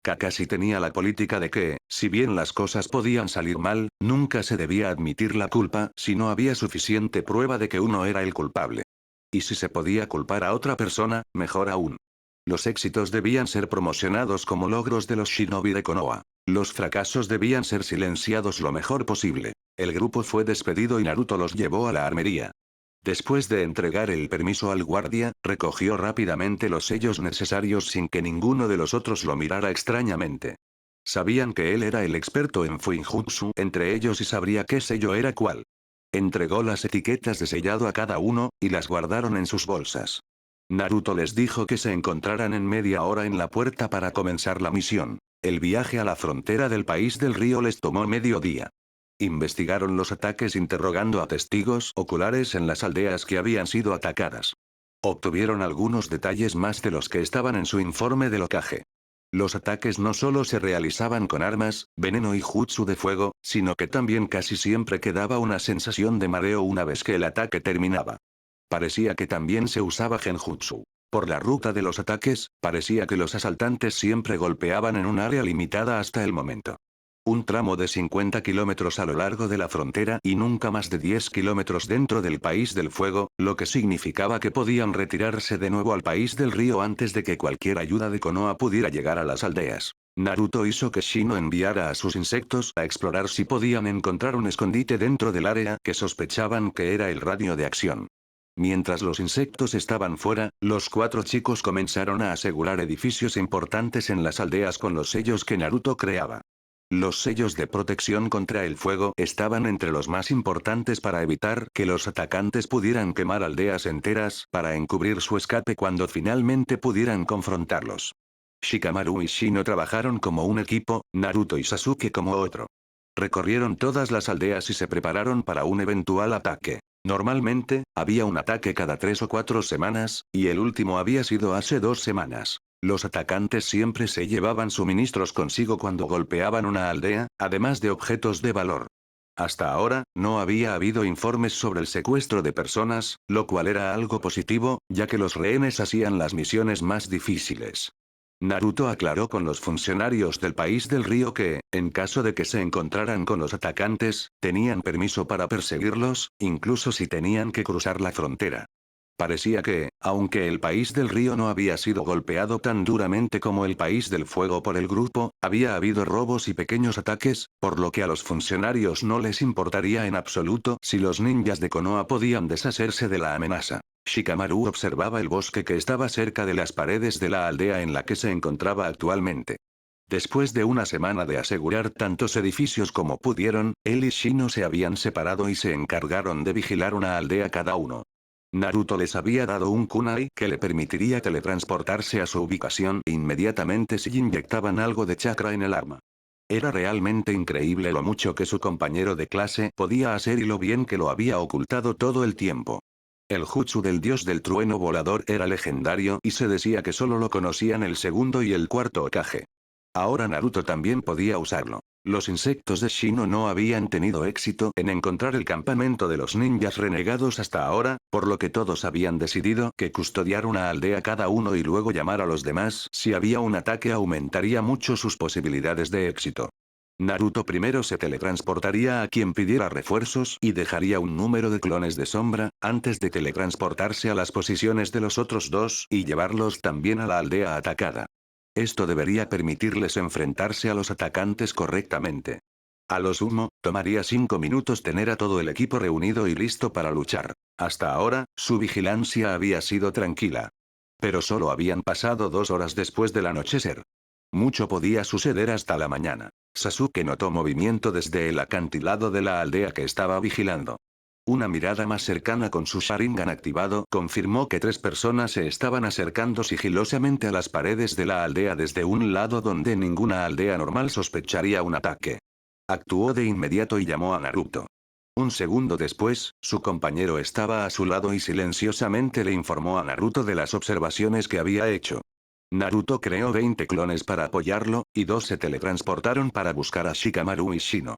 Kakashi tenía la política de que, si bien las cosas podían salir mal, nunca se debía admitir la culpa si no había suficiente prueba de que uno era el culpable. Y si se podía culpar a otra persona, mejor aún. Los éxitos debían ser promocionados como logros de los shinobi de Konoha. Los fracasos debían ser silenciados lo mejor posible. El grupo fue despedido y Naruto los llevó a la armería. Después de entregar el permiso al guardia, recogió rápidamente los sellos necesarios sin que ninguno de los otros lo mirara extrañamente. Sabían que él era el experto en Fuinjutsu entre ellos y sabría qué sello era cuál. Entregó las etiquetas de sellado a cada uno, y las guardaron en sus bolsas. Naruto les dijo que se encontraran en media hora en la puerta para comenzar la misión. El viaje a la frontera del país del río les tomó medio día. Investigaron los ataques interrogando a testigos oculares en las aldeas que habían sido atacadas. Obtuvieron algunos detalles más de los que estaban en su informe del Hokage. Los ataques no solo se realizaban con armas, veneno y jutsu de fuego, sino que también casi siempre quedaba una sensación de mareo una vez que el ataque terminaba. Parecía que también se usaba genjutsu. Por la ruta de los ataques, parecía que los asaltantes siempre golpeaban en un área limitada hasta el momento. Un tramo de 50 kilómetros a lo largo de la frontera y nunca más de 10 kilómetros dentro del país del fuego, lo que significaba que podían retirarse de nuevo al país del río antes de que cualquier ayuda de Konoha pudiera llegar a las aldeas. Naruto hizo que Shino enviara a sus insectos a explorar si podían encontrar un escondite dentro del área que sospechaban que era el radio de acción. Mientras los insectos estaban fuera, los 4 chicos comenzaron a asegurar edificios importantes en las aldeas con los sellos que Naruto creaba. Los sellos de protección contra el fuego estaban entre los más importantes para evitar que los atacantes pudieran quemar aldeas enteras para encubrir su escape cuando finalmente pudieran confrontarlos. Shikamaru y Shino trabajaron como un equipo, Naruto y Sasuke como otro. Recorrieron todas las aldeas y se prepararon para un eventual ataque. Normalmente, había un ataque cada 3 o 4 semanas, y el último había sido hace 2 semanas. Los atacantes siempre se llevaban suministros consigo cuando golpeaban una aldea, además de objetos de valor. Hasta ahora, no había habido informes sobre el secuestro de personas, lo cual era algo positivo, ya que los rehenes hacían las misiones más difíciles. Naruto aclaró con los funcionarios del país del río que, en caso de que se encontraran con los atacantes, tenían permiso para perseguirlos, incluso si tenían que cruzar la frontera. Parecía que, aunque el país del río no había sido golpeado tan duramente como el país del fuego por el grupo, había habido robos y pequeños ataques, por lo que a los funcionarios no les importaría en absoluto si los ninjas de Konoha podían deshacerse de la amenaza. Shikamaru observaba el bosque que estaba cerca de las paredes de la aldea en la que se encontraba actualmente. Después de una semana de asegurar tantos edificios como pudieron, él y Shino se habían separado y se encargaron de vigilar una aldea cada uno. Naruto les había dado un kunai que le permitiría teletransportarse a su ubicación inmediatamente si inyectaban algo de chakra en el arma. Era realmente increíble lo mucho que su compañero de clase podía hacer y lo bien que lo había ocultado todo el tiempo. El jutsu del dios del trueno volador era legendario y se decía que solo lo conocían el segundo y el cuarto Hokage. Ahora Naruto también podía usarlo. Los insectos de Shino no habían tenido éxito en encontrar el campamento de los ninjas renegados hasta ahora, por lo que todos habían decidido que custodiar una aldea cada uno y luego llamar a los demás si había un ataque aumentaría mucho sus posibilidades de éxito. Naruto primero se teletransportaría a quien pidiera refuerzos y dejaría un número de clones de sombra, antes de teletransportarse a las posiciones de los otros dos y llevarlos también a la aldea atacada. Esto debería permitirles enfrentarse a los atacantes correctamente. A lo sumo, tomaría 5 minutos tener a todo el equipo reunido y listo para luchar. Hasta ahora, su vigilancia había sido tranquila. Pero solo habían pasado 2 horas después del anochecer. Mucho podía suceder hasta la mañana. Sasuke notó movimiento desde el acantilado de la aldea que estaba vigilando. Una mirada más cercana con su Sharingan activado confirmó que 3 personas se estaban acercando sigilosamente a las paredes de la aldea desde un lado donde ninguna aldea normal sospecharía un ataque. Actuó de inmediato y llamó a Naruto. Un segundo después, su compañero estaba a su lado y silenciosamente le informó a Naruto de las observaciones que había hecho. Naruto creó 20 clones para apoyarlo, y 2 se teletransportaron para buscar a Shikamaru y Shino.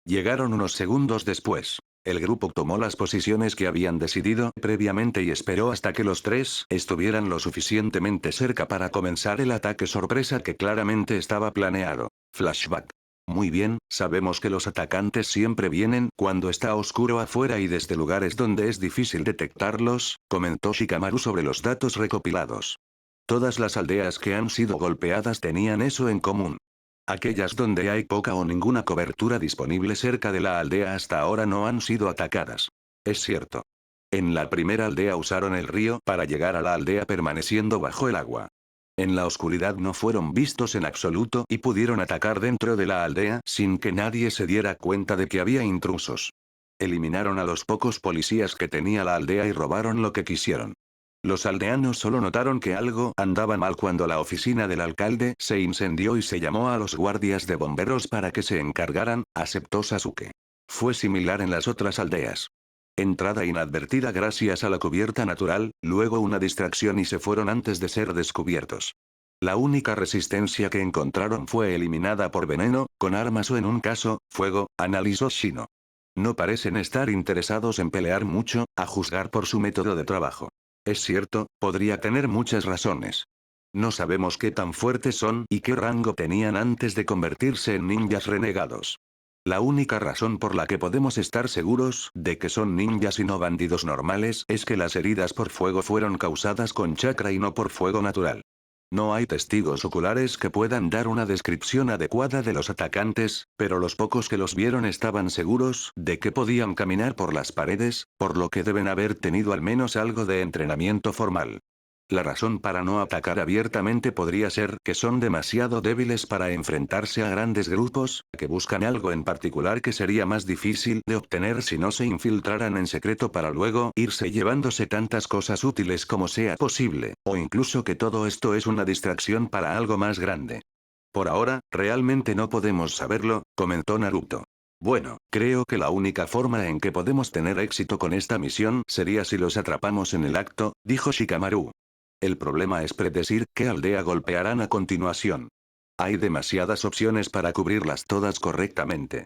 Llegaron unos segundos después. El grupo tomó las posiciones que habían decidido previamente y esperó hasta que los 3 estuvieran lo suficientemente cerca para comenzar el ataque sorpresa que claramente estaba planeado. Flashback. Muy bien, sabemos que los atacantes siempre vienen cuando está oscuro afuera y desde lugares donde es difícil detectarlos, comentó Shikamaru sobre los datos recopilados. Todas las aldeas que han sido golpeadas tenían eso en común. Aquellas donde hay poca o ninguna cobertura disponible cerca de la aldea hasta ahora no han sido atacadas. Es cierto. En la primera aldea usaron el río para llegar a la aldea permaneciendo bajo el agua. En la oscuridad no fueron vistos en absoluto y pudieron atacar dentro de la aldea sin que nadie se diera cuenta de que había intrusos. Eliminaron a los pocos policías que tenía la aldea y robaron lo que quisieron. Los aldeanos solo notaron que algo andaba mal cuando la oficina del alcalde se incendió y se llamó a los guardias de bomberos para que se encargaran, aceptó Sasuke. Fue similar en las otras aldeas. Entrada inadvertida gracias a la cubierta natural, luego una distracción y se fueron antes de ser descubiertos. La única resistencia que encontraron fue eliminada por veneno, con armas o en un caso, fuego, analizó Shino. No parecen estar interesados en pelear mucho, a juzgar por su método de trabajo. Es cierto, podría tener muchas razones. No sabemos qué tan fuertes son y qué rango tenían antes de convertirse en ninjas renegados. La única razón por la que podemos estar seguros de que son ninjas y no bandidos normales es que las heridas por fuego fueron causadas con chakra y no por fuego natural. No hay testigos oculares que puedan dar una descripción adecuada de los atacantes, pero los pocos que los vieron estaban seguros de que podían caminar por las paredes, por lo que deben haber tenido al menos algo de entrenamiento formal. La razón para no atacar abiertamente podría ser que son demasiado débiles para enfrentarse a grandes grupos, que buscan algo en particular que sería más difícil de obtener si no se infiltraran en secreto para luego irse llevándose tantas cosas útiles como sea posible, o incluso que todo esto es una distracción para algo más grande. Por ahora, realmente no podemos saberlo, comentó Naruto. Bueno, creo que la única forma en que podemos tener éxito con esta misión sería si los atrapamos en el acto, dijo Shikamaru. El problema es predecir qué aldea golpearán a continuación. Hay demasiadas opciones para cubrirlas todas correctamente.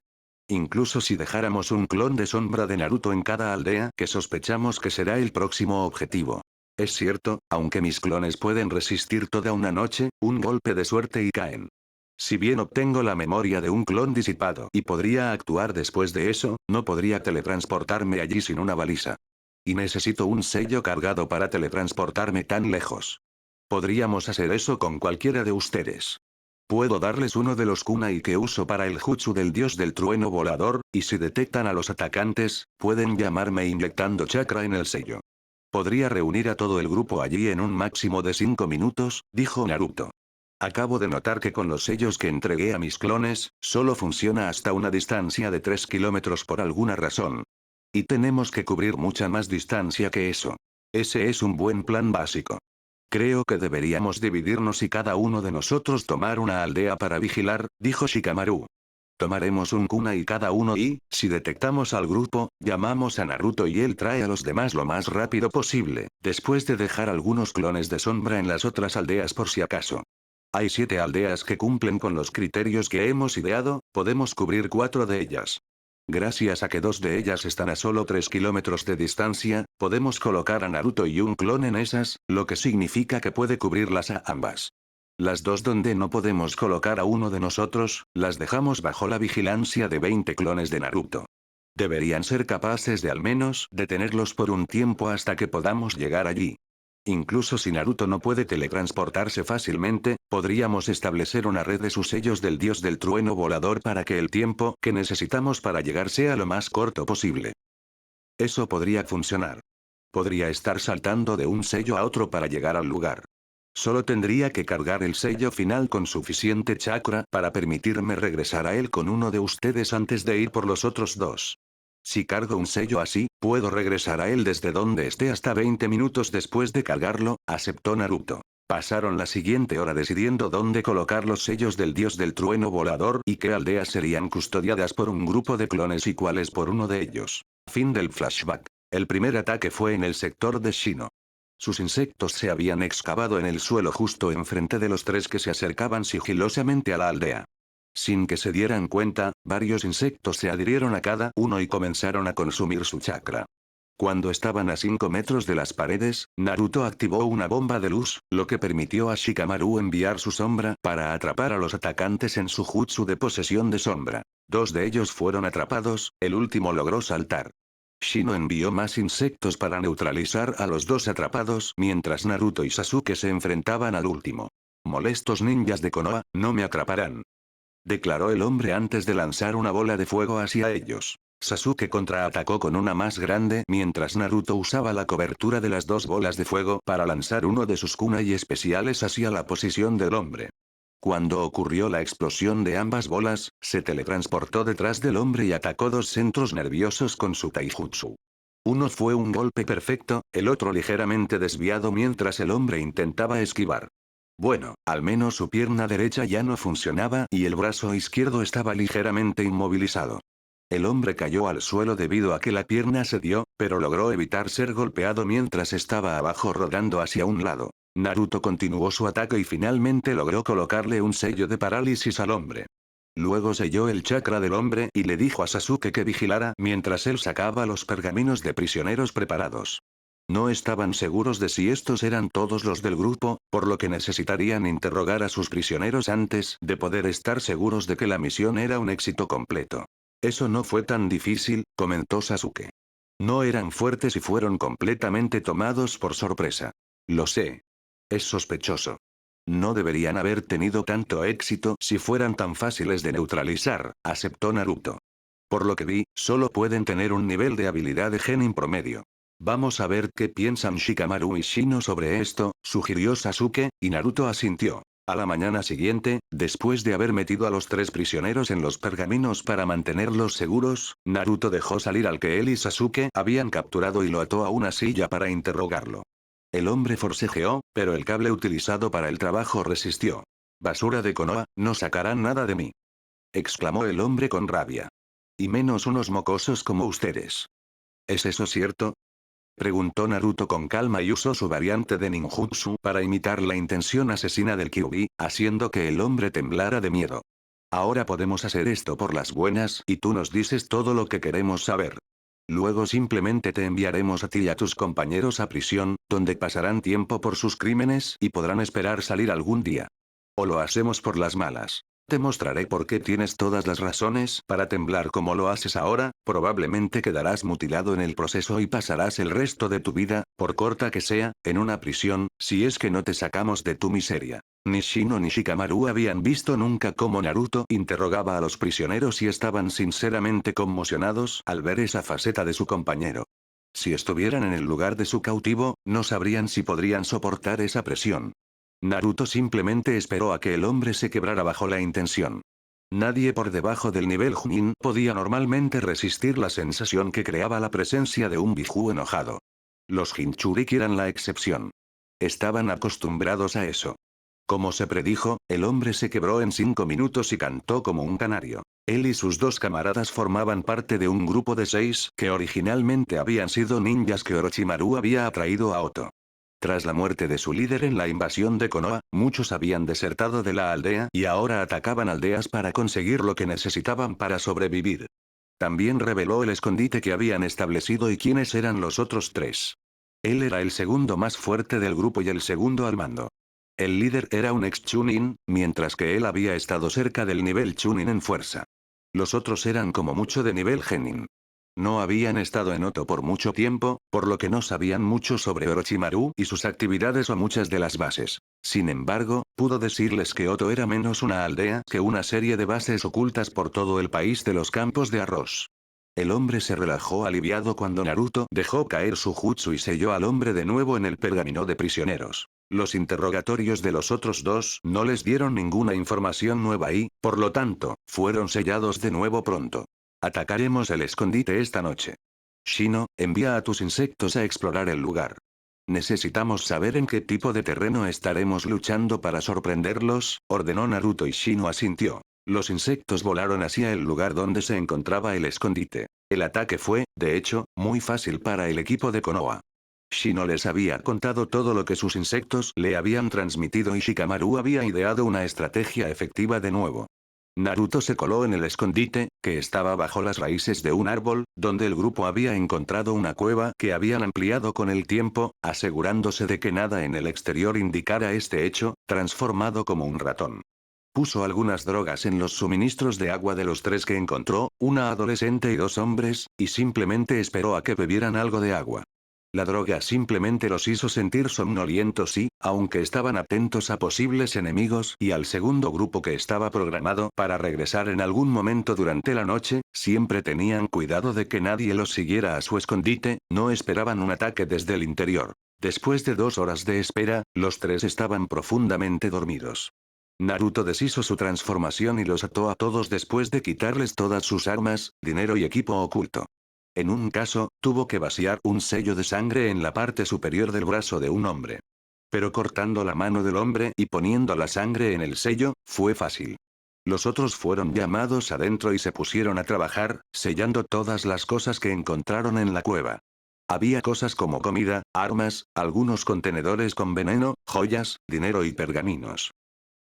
Incluso si dejáramos un clon de sombra de Naruto en cada aldea que sospechamos que será el próximo objetivo. Es cierto, aunque mis clones pueden resistir toda una noche, un golpe de suerte y caen. Si bien obtengo la memoria de un clon disipado y podría actuar después de eso, no podría teletransportarme allí sin una baliza. Y necesito un sello cargado para teletransportarme tan lejos. Podríamos hacer eso con cualquiera de ustedes. Puedo darles uno de los kunai que uso para el jutsu del dios del trueno volador, y si detectan a los atacantes, pueden llamarme inyectando chakra en el sello. Podría reunir a todo el grupo allí en un máximo de 5 minutos, dijo Naruto. Acabo de notar que con los sellos que entregué a mis clones, solo funciona hasta una distancia de 3 kilómetros por alguna razón. Y tenemos que cubrir mucha más distancia que eso. Ese es un buen plan básico. Creo que deberíamos dividirnos y cada uno de nosotros tomar una aldea para vigilar, dijo Shikamaru. Tomaremos un kunai cada uno y, si detectamos al grupo, llamamos a Naruto y él trae a los demás lo más rápido posible, después de dejar algunos clones de sombra en las otras aldeas por si acaso. Hay 7 aldeas que cumplen con los criterios que hemos ideado, podemos cubrir 4 de ellas. Gracias a que 2 de ellas están a solo 3 kilómetros de distancia, podemos colocar a Naruto y un clon en esas, lo que significa que puede cubrirlas a ambas. Las 2 donde no podemos colocar a uno de nosotros, las dejamos bajo la vigilancia de 20 clones de Naruto. Deberían ser capaces de al menos detenerlos por un tiempo hasta que podamos llegar allí. Incluso si Naruto no puede teletransportarse fácilmente, podríamos establecer una red de sus sellos del dios del trueno volador para que el tiempo que necesitamos para llegar sea lo más corto posible. Eso podría funcionar. Podría estar saltando de un sello a otro para llegar al lugar. Solo tendría que cargar el sello final con suficiente chakra para permitirme regresar a él con uno de ustedes antes de ir por los otros dos. Si cargo un sello así, puedo regresar a él desde donde esté hasta 20 minutos después de cargarlo, aceptó Naruto. Pasaron la siguiente hora decidiendo dónde colocar los sellos del dios del trueno volador y qué aldeas serían custodiadas por un grupo de clones y cuáles por uno de ellos. Fin del flashback. El primer ataque fue en el sector de Shino. Sus insectos se habían excavado en el suelo justo enfrente de los tres que se acercaban sigilosamente a la aldea. Sin que se dieran cuenta, varios insectos se adhirieron a cada uno y comenzaron a consumir su chakra. Cuando estaban a 5 metros de las paredes, Naruto activó una bomba de luz, lo que permitió a Shikamaru enviar su sombra para atrapar a los atacantes en su jutsu de posesión de sombra. 2 de ellos fueron atrapados, el último logró saltar. Shino envió más insectos para neutralizar a los 2 atrapados mientras Naruto y Sasuke se enfrentaban al último. Molestos ninjas de Konoha, no me atraparán, declaró el hombre antes de lanzar una bola de fuego hacia ellos. Sasuke contraatacó con una más grande mientras Naruto usaba la cobertura de las 2 bolas de fuego para lanzar uno de sus kunai especiales hacia la posición del hombre. Cuando ocurrió la explosión de ambas bolas, se teletransportó detrás del hombre y atacó 2 centros nerviosos con su taijutsu. Uno fue un golpe perfecto, el otro ligeramente desviado mientras el hombre intentaba esquivar. Bueno, al menos su pierna derecha ya no funcionaba y el brazo izquierdo estaba ligeramente inmovilizado. El hombre cayó al suelo debido a que la pierna se dio, pero logró evitar ser golpeado mientras estaba abajo rodando hacia un lado. Naruto continuó su ataque y finalmente logró colocarle un sello de parálisis al hombre. Luego selló el chakra del hombre y le dijo a Sasuke que vigilara mientras él sacaba los pergaminos de prisioneros preparados. No estaban seguros de si estos eran todos los del grupo, por lo que necesitarían interrogar a sus prisioneros antes de poder estar seguros de que la misión era un éxito completo. Eso no fue tan difícil, comentó Sasuke. No eran fuertes y fueron completamente tomados por sorpresa. Lo sé. Es sospechoso. No deberían haber tenido tanto éxito si fueran tan fáciles de neutralizar, aceptó Naruto. Por lo que vi, solo pueden tener un nivel de habilidad de genin promedio. Vamos a ver qué piensan Shikamaru y Shino sobre esto, sugirió Sasuke, y Naruto asintió. A la mañana siguiente, después de haber metido a los 3 prisioneros en los pergaminos para mantenerlos seguros, Naruto dejó salir al que él y Sasuke habían capturado y lo ató a una silla para interrogarlo. El hombre forcejeó, pero el cable utilizado para el trabajo resistió. Basura de Konoha, no sacarán nada de mí, exclamó el hombre con rabia. Y menos unos mocosos como ustedes. ¿Es eso cierto?, preguntó Naruto con calma y usó su variante de ninjutsu para imitar la intención asesina del Kyuubi, haciendo que el hombre temblara de miedo. Ahora podemos hacer esto por las buenas y tú nos dices todo lo que queremos saber. Luego simplemente te enviaremos a ti y a tus compañeros a prisión, donde pasarán tiempo por sus crímenes y podrán esperar salir algún día. O lo hacemos por las malas. Te mostraré por qué tienes todas las razones para temblar como lo haces ahora, probablemente quedarás mutilado en el proceso y pasarás el resto de tu vida, por corta que sea, en una prisión, si es que no te sacamos de tu miseria. Ni Shino ni Shikamaru habían visto nunca cómo Naruto interrogaba a los prisioneros y estaban sinceramente conmocionados al ver esa faceta de su compañero. Si estuvieran en el lugar de su cautivo, no sabrían si podrían soportar esa presión. Naruto simplemente esperó a que el hombre se quebrara bajo la intención. Nadie por debajo del nivel Chunin podía normalmente resistir la sensación que creaba la presencia de un Biju enojado. Los Jinchuriki eran la excepción. Estaban acostumbrados a eso. Como se predijo, el hombre se quebró en 5 minutos y cantó como un canario. Él y sus 2 camaradas formaban parte de un grupo de 6 que originalmente habían sido ninjas que Orochimaru había atraído a Oto. Tras la muerte de su líder en la invasión de Konoha, muchos habían desertado de la aldea y ahora atacaban aldeas para conseguir lo que necesitaban para sobrevivir. También reveló el escondite que habían establecido y quiénes eran los otros 3. Él era el segundo más fuerte del grupo y el segundo al mando. El líder era un ex-Chunin, mientras que él había estado cerca del nivel Chunin en fuerza. Los otros eran como mucho de nivel Genin. No habían estado en Oto por mucho tiempo, por lo que no sabían mucho sobre Orochimaru y sus actividades o muchas de las bases. Sin embargo, pudo decirles que Oto era menos una aldea que una serie de bases ocultas por todo el país de los campos de arroz. El hombre se relajó aliviado cuando Naruto dejó caer su jutsu y selló al hombre de nuevo en el pergamino de prisioneros. Los interrogatorios de los otros dos no les dieron ninguna información nueva y, por lo tanto, fueron sellados de nuevo pronto. Atacaremos el escondite esta noche. Shino, envía a tus insectos a explorar el lugar. Necesitamos saber en qué tipo de terreno estaremos luchando para sorprenderlos, ordenó Naruto y Shino asintió. Los insectos volaron hacia el lugar donde se encontraba el escondite. El ataque fue, de hecho, muy fácil para el equipo de Konoha. Shino les había contado todo lo que sus insectos le habían transmitido y Shikamaru había ideado una estrategia efectiva de nuevo. Naruto se coló en el escondite, que estaba bajo las raíces de un árbol, donde el grupo había encontrado una cueva que habían ampliado con el tiempo, asegurándose de que nada en el exterior indicara este hecho, transformado como un ratón. Puso algunas drogas en los suministros de agua de los tres que encontró, una adolescente y dos hombres, y simplemente esperó a que bebieran algo de agua. La droga simplemente los hizo sentir somnolientos y, aunque estaban atentos a posibles enemigos y al segundo grupo que estaba programado para regresar en algún momento durante la noche, siempre tenían cuidado de que nadie los siguiera a su escondite, no esperaban un ataque desde el interior. Después de 2 horas de espera, los tres estaban profundamente dormidos. Naruto deshizo su transformación y los ató a todos después de quitarles todas sus armas, dinero y equipo oculto. En un caso, tuvo que vaciar un sello de sangre en la parte superior del brazo de un hombre. Pero cortando la mano del hombre y poniendo la sangre en el sello, fue fácil. Los otros fueron llamados adentro y se pusieron a trabajar, sellando todas las cosas que encontraron en la cueva. Había cosas como comida, armas, algunos contenedores con veneno, joyas, dinero y pergaminos.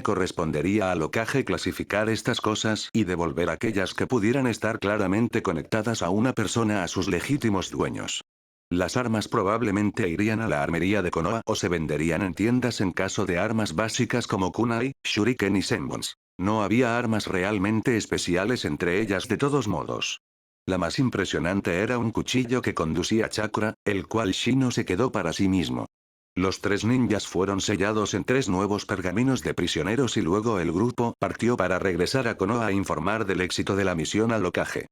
Correspondería al Hokage clasificar estas cosas y devolver aquellas que pudieran estar claramente conectadas a una persona a sus legítimos dueños. Las armas probablemente irían a la armería de Konoha o se venderían en tiendas en caso de armas básicas como kunai, shuriken y senbons. No había armas realmente especiales entre ellas de todos modos. La más impresionante era un cuchillo que conducía chakra, el cual Shino se quedó para sí mismo. Los 3 ninjas fueron sellados en 3 nuevos pergaminos de prisioneros y luego el grupo partió para regresar a Konoha a informar del éxito de la misión al Hokage.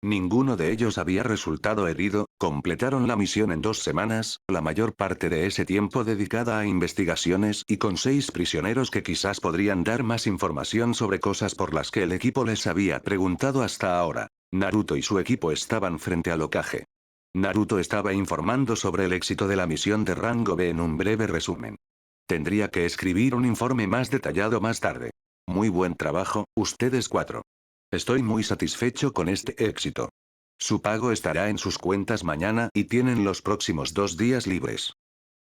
Ninguno de ellos había resultado herido, completaron la misión en 2 semanas, la mayor parte de ese tiempo dedicada a investigaciones y con 6 prisioneros que quizás podrían dar más información sobre cosas por las que el equipo les había preguntado hasta ahora. Naruto y su equipo estaban frente al Hokage. Naruto estaba informando sobre el éxito de la misión de rango B en un breve resumen. Tendría que escribir un informe más detallado más tarde. Muy buen trabajo, ustedes 4. Estoy muy satisfecho con este éxito. Su pago estará en sus cuentas mañana y tienen los próximos 2 días libres.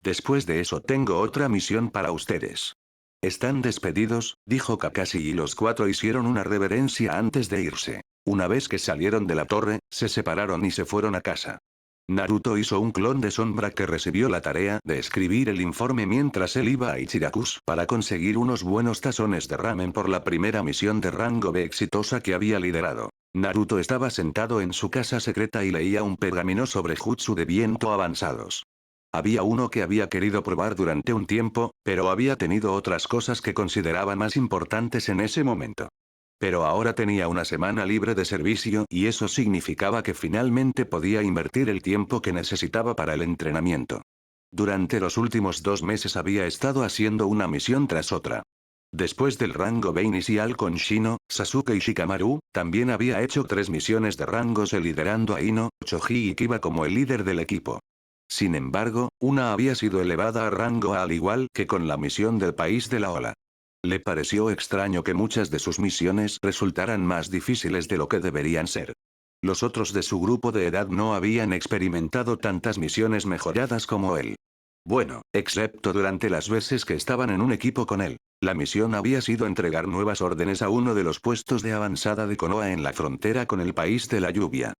Después de eso tengo otra misión para ustedes. Están despedidos, dijo Kakashi y los 4 hicieron una reverencia antes de irse. Una vez que salieron de la torre, se separaron y se fueron a casa. Naruto hizo un clon de sombra que recibió la tarea de escribir el informe mientras él iba a Ichirakusa para conseguir unos buenos tazones de ramen por la primera misión de rango B exitosa que había liderado. Naruto estaba sentado en su casa secreta y leía un pergamino sobre jutsu de viento avanzados. Había uno que había querido probar durante un tiempo, pero había tenido otras cosas que consideraba más importantes en ese momento. Pero ahora tenía una semana libre de servicio y eso significaba que finalmente podía invertir el tiempo que necesitaba para el entrenamiento. Durante los últimos 2 meses había estado haciendo una misión tras otra. Después del rango B inicial con Shino, Sasuke y Shikamaru, también había hecho 3 misiones de rango C liderando a Ino, Choji y Kiba como el líder del equipo. Sin embargo, una había sido elevada a rango A al igual que con la misión del país de la ola. Le pareció extraño que muchas de sus misiones resultaran más difíciles de lo que deberían ser. Los otros de su grupo de edad no habían experimentado tantas misiones mejoradas como él. Bueno, excepto durante las veces que estaban en un equipo con él. La misión había sido entregar nuevas órdenes a uno de los puestos de avanzada de Konoha en la frontera con el país de la lluvia.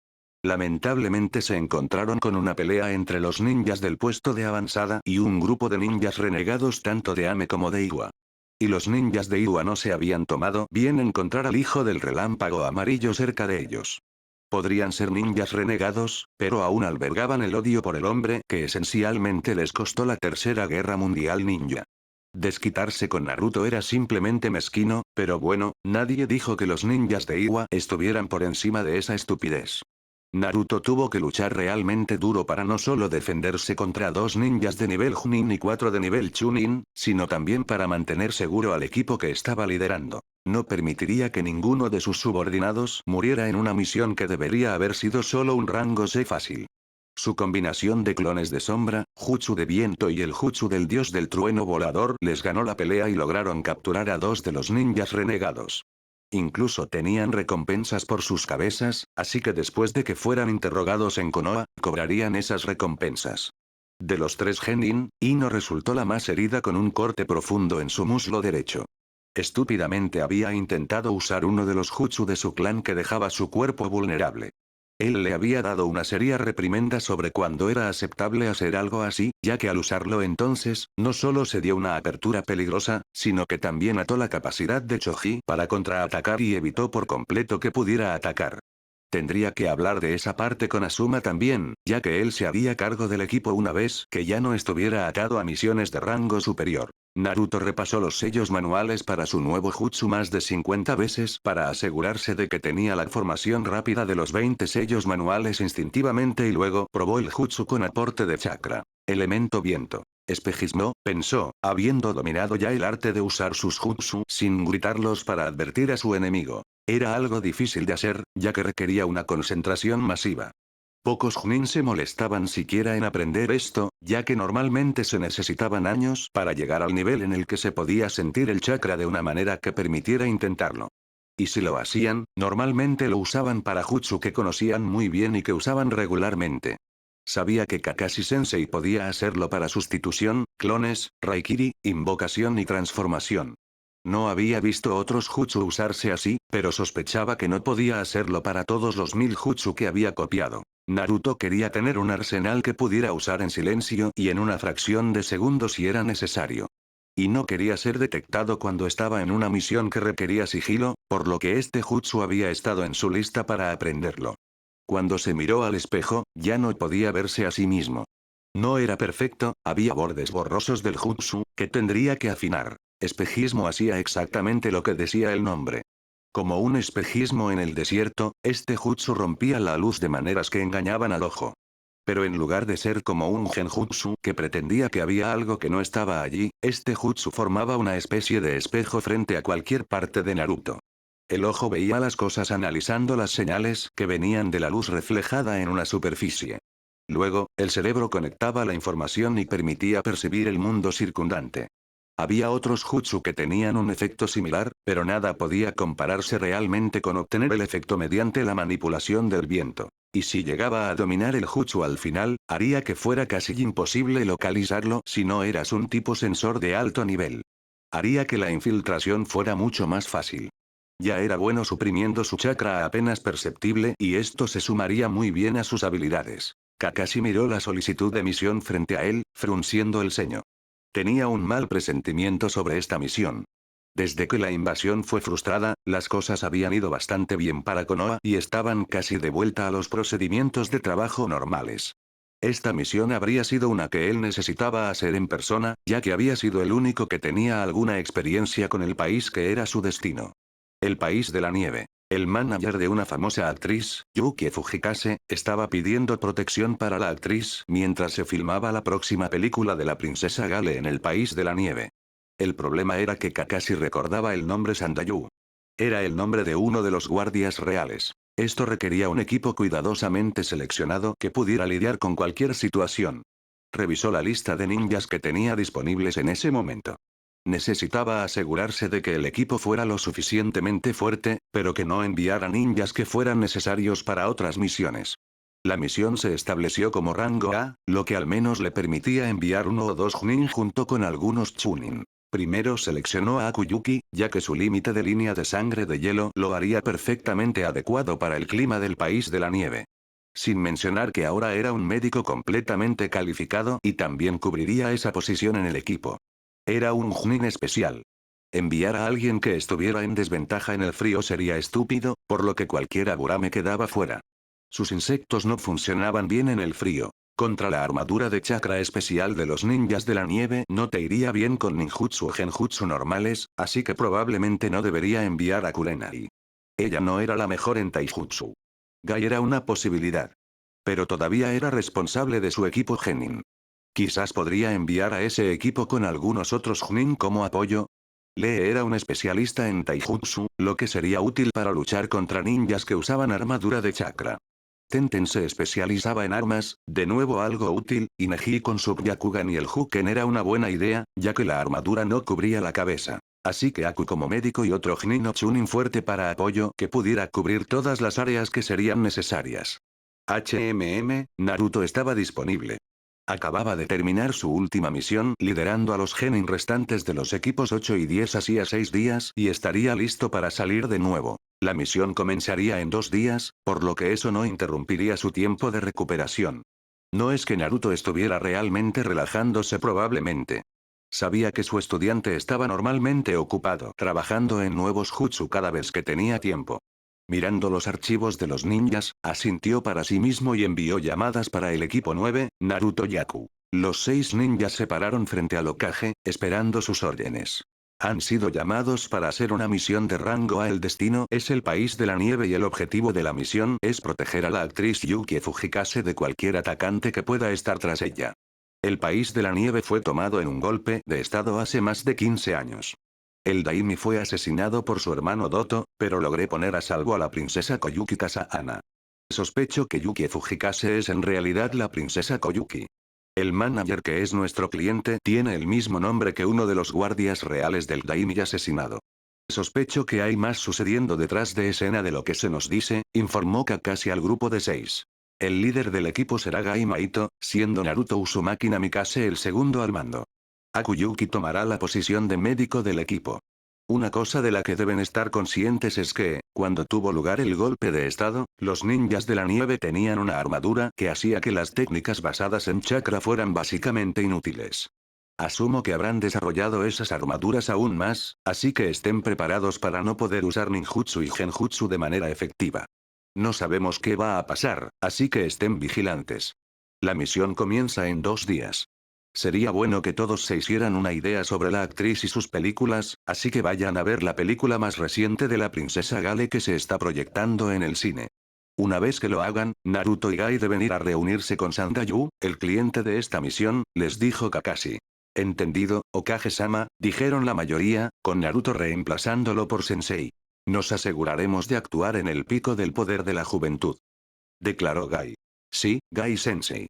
Lamentablemente se encontraron con una pelea entre los ninjas del puesto de avanzada y un grupo de ninjas renegados tanto de Ame como de Iwa. Y los ninjas de Iwa no se habían tomado bien encontrar al hijo del relámpago amarillo cerca de ellos. Podrían ser ninjas renegados, pero aún albergaban el odio por el hombre que esencialmente les costó la Tercera Guerra Mundial ninja. Desquitarse con Naruto era simplemente mezquino, pero bueno, nadie dijo que los ninjas de Iwa estuvieran por encima de esa estupidez. Naruto tuvo que luchar realmente duro para no solo defenderse contra 2 ninjas de nivel Chunin y 4 de nivel Chunin, sino también para mantener seguro al equipo que estaba liderando. No permitiría que ninguno de sus subordinados muriera en una misión que debería haber sido solo un rango C fácil. Su combinación de clones de sombra, Jutsu de viento y el Jutsu del dios del trueno volador les ganó la pelea y lograron capturar a 2 de los ninjas renegados. Incluso tenían recompensas por sus cabezas, así que después de que fueran interrogados en Konoha, cobrarían esas recompensas. De los 3 genin, Ino resultó la más herida con un corte profundo en su muslo derecho. Estúpidamente había intentado usar uno de los jutsu de su clan que dejaba su cuerpo vulnerable. Él le había dado una seria reprimenda sobre cuándo era aceptable hacer algo así, ya que al usarlo entonces, no solo se dio una apertura peligrosa, sino que también ató la capacidad de Choji para contraatacar y evitó por completo que pudiera atacar. Tendría que hablar de esa parte con Asuma también, ya que él se haría cargo del equipo una vez que ya no estuviera atado a misiones de rango superior. Naruto repasó los sellos manuales para su nuevo jutsu más de 50 veces para asegurarse de que tenía la formación rápida de los 20 sellos manuales instintivamente y luego probó el jutsu con aporte de chakra. Elemento viento. Espejismo, pensó, habiendo dominado ya el arte de usar sus jutsu sin gritarlos para advertir a su enemigo. Era algo difícil de hacer, ya que requería una concentración masiva. Pocos Chunin se molestaban siquiera en aprender esto, ya que normalmente se necesitaban años para llegar al nivel en el que se podía sentir el chakra de una manera que permitiera intentarlo. Y si lo hacían, normalmente lo usaban para jutsu que conocían muy bien y que usaban regularmente. Sabía que Kakashi-sensei podía hacerlo para sustitución, clones, raikiri, invocación y transformación. No había visto otros jutsu usarse así, pero sospechaba que no podía hacerlo para todos los 1000 jutsu que había copiado. Naruto quería tener un arsenal que pudiera usar en silencio y en una fracción de segundo si era necesario. Y no quería ser detectado cuando estaba en una misión que requería sigilo, por lo que este jutsu había estado en su lista para aprenderlo. Cuando se miró al espejo, ya no podía verse a sí mismo. No era perfecto, había bordes borrosos del jutsu, que tendría que afinar. Espejismo hacía exactamente lo que decía el nombre. Como un espejismo en el desierto, este jutsu rompía la luz de maneras que engañaban al ojo. Pero en lugar de ser como un genjutsu que pretendía que había algo que no estaba allí, este jutsu formaba una especie de espejo frente a cualquier parte de Naruto. El ojo veía las cosas analizando las señales que venían de la luz reflejada en una superficie. Luego, el cerebro conectaba la información y permitía percibir el mundo circundante. Había otros jutsu que tenían un efecto similar, pero nada podía compararse realmente con obtener el efecto mediante la manipulación del viento. Y si llegaba a dominar el jutsu al final, haría que fuera casi imposible localizarlo si no eras un tipo sensor de alto nivel. Haría que la infiltración fuera mucho más fácil. Ya era bueno suprimiendo su chakra apenas perceptible y esto se sumaría muy bien a sus habilidades. Kakashi miró la solicitud de misión frente a él, frunciendo el ceño. Tenía un mal presentimiento sobre esta misión. Desde que la invasión fue frustrada, las cosas habían ido bastante bien para Konoha y estaban casi de vuelta a los procedimientos de trabajo normales. Esta misión habría sido una que él necesitaba hacer en persona, ya que había sido el único que tenía alguna experiencia con el país que era su destino. El país de la nieve. El manager de una famosa actriz, Yuki Fujikase, estaba pidiendo protección para la actriz mientras se filmaba la próxima película de la princesa Gale en el país de la nieve. El problema era que Kakashi recordaba el nombre Sandayu. Era el nombre de uno de los guardias reales. Esto requería un equipo cuidadosamente seleccionado que pudiera lidiar con cualquier situación. Revisó la lista de ninjas que tenía disponibles en ese momento. Necesitaba asegurarse de que el equipo fuera lo suficientemente fuerte, pero que no enviara ninjas que fueran necesarios para otras misiones. La misión se estableció como rango A, lo que al menos le permitía enviar uno o dos Chunin junto con algunos Chunin. Primero seleccionó a Akuyuki, ya que su límite de línea de sangre de hielo lo haría perfectamente adecuado para el clima del país de la nieve. Sin mencionar que ahora era un médico completamente calificado y también cubriría esa posición en el equipo. Era un Chunin especial. Enviar a alguien que estuviera en desventaja en el frío sería estúpido, por lo que cualquier Agurame quedaba fuera. Sus insectos no funcionaban bien en el frío. Contra la armadura de chakra especial de los ninjas de la nieve no te iría bien con ninjutsu o genjutsu normales, así que probablemente no debería enviar a Kurenai. Ella no era la mejor en taijutsu. Gai era una posibilidad. Pero todavía era responsable de su equipo Genin. Quizás podría enviar a ese equipo con algunos otros Chunin como apoyo. Lee era un especialista en taijutsu, lo que sería útil para luchar contra ninjas que usaban armadura de chakra. Tenten se especializaba en armas, de nuevo algo útil, y Neji con su Byakugan y el Huken era una buena idea, ya que la armadura no cubría la cabeza. Así que Aku como médico y otro Chunin o Chunin fuerte para apoyo que pudiera cubrir todas las áreas que serían necesarias. Naruto estaba disponible. Acababa de terminar su última misión liderando a los genin restantes de los equipos 8 y 10 hacía 6 días y estaría listo para salir de nuevo. La misión comenzaría en 2 días, por lo que eso no interrumpiría su tiempo de recuperación. No es que Naruto estuviera realmente relajándose probablemente. Sabía que su estudiante estaba normalmente ocupado trabajando en nuevos jutsu cada vez que tenía tiempo. Mirando los archivos de los ninjas, asintió para sí mismo y envió llamadas para el equipo 9, Naruto Yaku. Los 6 ninjas se pararon frente al Hokage, esperando sus órdenes. Han sido llamados para hacer una misión de rango A. El destino es el país de la nieve y el objetivo de la misión es proteger a la actriz Yuki Fujikase de cualquier atacante que pueda estar tras ella. El país de la nieve fue tomado en un golpe de estado hace más de 15 años. El Daimi fue asesinado por su hermano Doto, pero logré poner a salvo a la princesa Koyuki Kasahana. Sospecho que Yuki Fujikase es en realidad la princesa Koyuki. El manager que es nuestro cliente tiene el mismo nombre que uno de los guardias reales del Daimi asesinado. Sospecho que hay más sucediendo detrás de escena de lo que se nos dice, informó Kakashi al grupo de 6. El líder del equipo será Gai Maito, siendo Naruto Uzumaki Namikaze el segundo al mando. Akuyuki tomará la posición de médico del equipo. Una cosa de la que deben estar conscientes es que, cuando tuvo lugar el golpe de estado, los ninjas de la nieve tenían una armadura que hacía que las técnicas basadas en chakra fueran básicamente inútiles. Asumo que habrán desarrollado esas armaduras aún más, así que estén preparados para no poder usar ninjutsu y genjutsu de manera efectiva. No sabemos qué va a pasar, así que estén vigilantes. La misión comienza en 2 días. Sería bueno que todos se hicieran una idea sobre la actriz y sus películas, así que vayan a ver la película más reciente de la princesa Gale que se está proyectando en el cine. Una vez que lo hagan, Naruto y Gai deben ir a reunirse con Sandayu, el cliente de esta misión, les dijo Kakashi. Entendido, Okage-sama, dijeron la mayoría, con Naruto reemplazándolo por Sensei. Nos aseguraremos de actuar en el pico del poder de la juventud. Declaró Gai. Sí, Gai-sensei.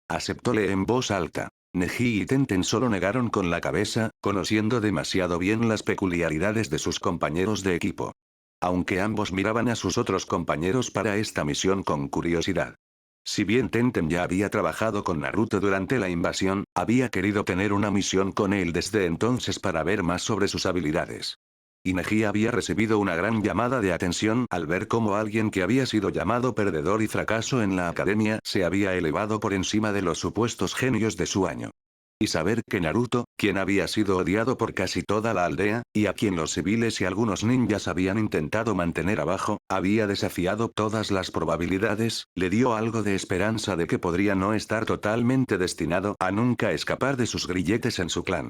Aceptóle en voz alta. Neji y Tenten solo negaron con la cabeza, conociendo demasiado bien las peculiaridades de sus compañeros de equipo. Aunque ambos miraban a sus otros compañeros para esta misión con curiosidad. Si bien Tenten ya había trabajado con Naruto durante la invasión, había querido tener una misión con él desde entonces para ver más sobre sus habilidades. Y Neji había recibido una gran llamada de atención al ver cómo alguien que había sido llamado perdedor y fracaso en la academia se había elevado por encima de los supuestos genios de su año. Y saber que Naruto, quien había sido odiado por casi toda la aldea, y a quien los civiles y algunos ninjas habían intentado mantener abajo, había desafiado todas las probabilidades, le dio algo de esperanza de que podría no estar totalmente destinado a nunca escapar de sus grilletes en su clan.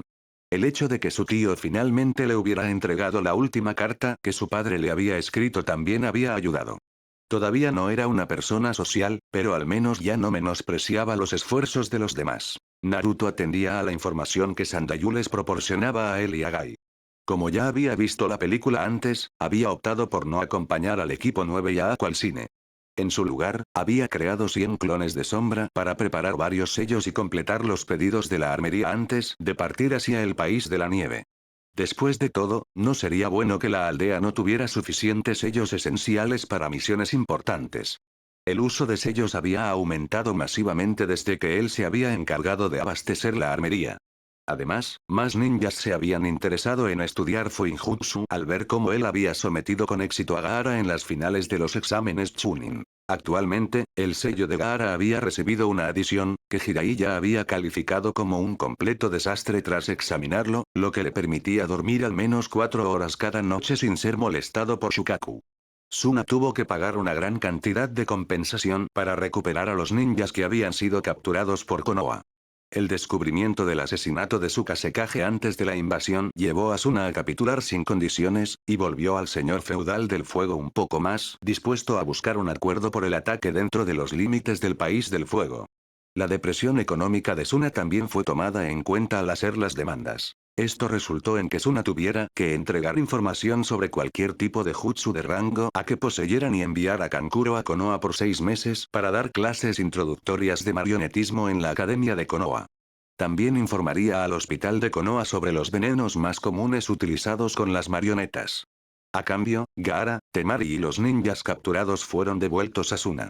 El hecho de que su tío finalmente le hubiera entregado la última carta que su padre le había escrito también había ayudado. Todavía no era una persona social, pero al menos ya no menospreciaba los esfuerzos de los demás. Naruto atendía a la información que Sandayu les proporcionaba a él y a Gai. Como ya había visto la película antes, había optado por no acompañar al equipo 9 y a Aqua al cine. En su lugar, había creado 100 clones de sombra para preparar varios sellos y completar los pedidos de la armería antes de partir hacia el país de la nieve. Después de todo, ¿no sería bueno que la aldea no tuviera suficientes sellos esenciales para misiones importantes? El uso de sellos había aumentado masivamente desde que él se había encargado de abastecer la armería. Además, más ninjas se habían interesado en estudiar Fuinjutsu al ver cómo él había sometido con éxito a Gaara en las finales de los exámenes Chunin. Actualmente, el sello de Gaara había recibido una adición, que Jiraiya había calificado como un completo desastre tras examinarlo, lo que le permitía dormir al menos 4 horas cada noche sin ser molestado por Shukaku. Suna tuvo que pagar una gran cantidad de compensación para recuperar a los ninjas que habían sido capturados por Konoha. El descubrimiento del asesinato de su Kasekage antes de la invasión llevó a Asuna a capitular sin condiciones, y volvió al señor feudal del fuego un poco más dispuesto a buscar un acuerdo por el ataque dentro de los límites del país del fuego. La depresión económica de Suna también fue tomada en cuenta al hacer las demandas. Esto resultó en que Suna tuviera que entregar información sobre cualquier tipo de jutsu de rango a que poseyeran y enviar a Kankuro a Konoha por 6 meses para dar clases introductorias de marionetismo en la Academia de Konoha. También informaría al hospital de Konoha sobre los venenos más comunes utilizados con las marionetas. A cambio, Gaara, Temari y los ninjas capturados fueron devueltos a Suna.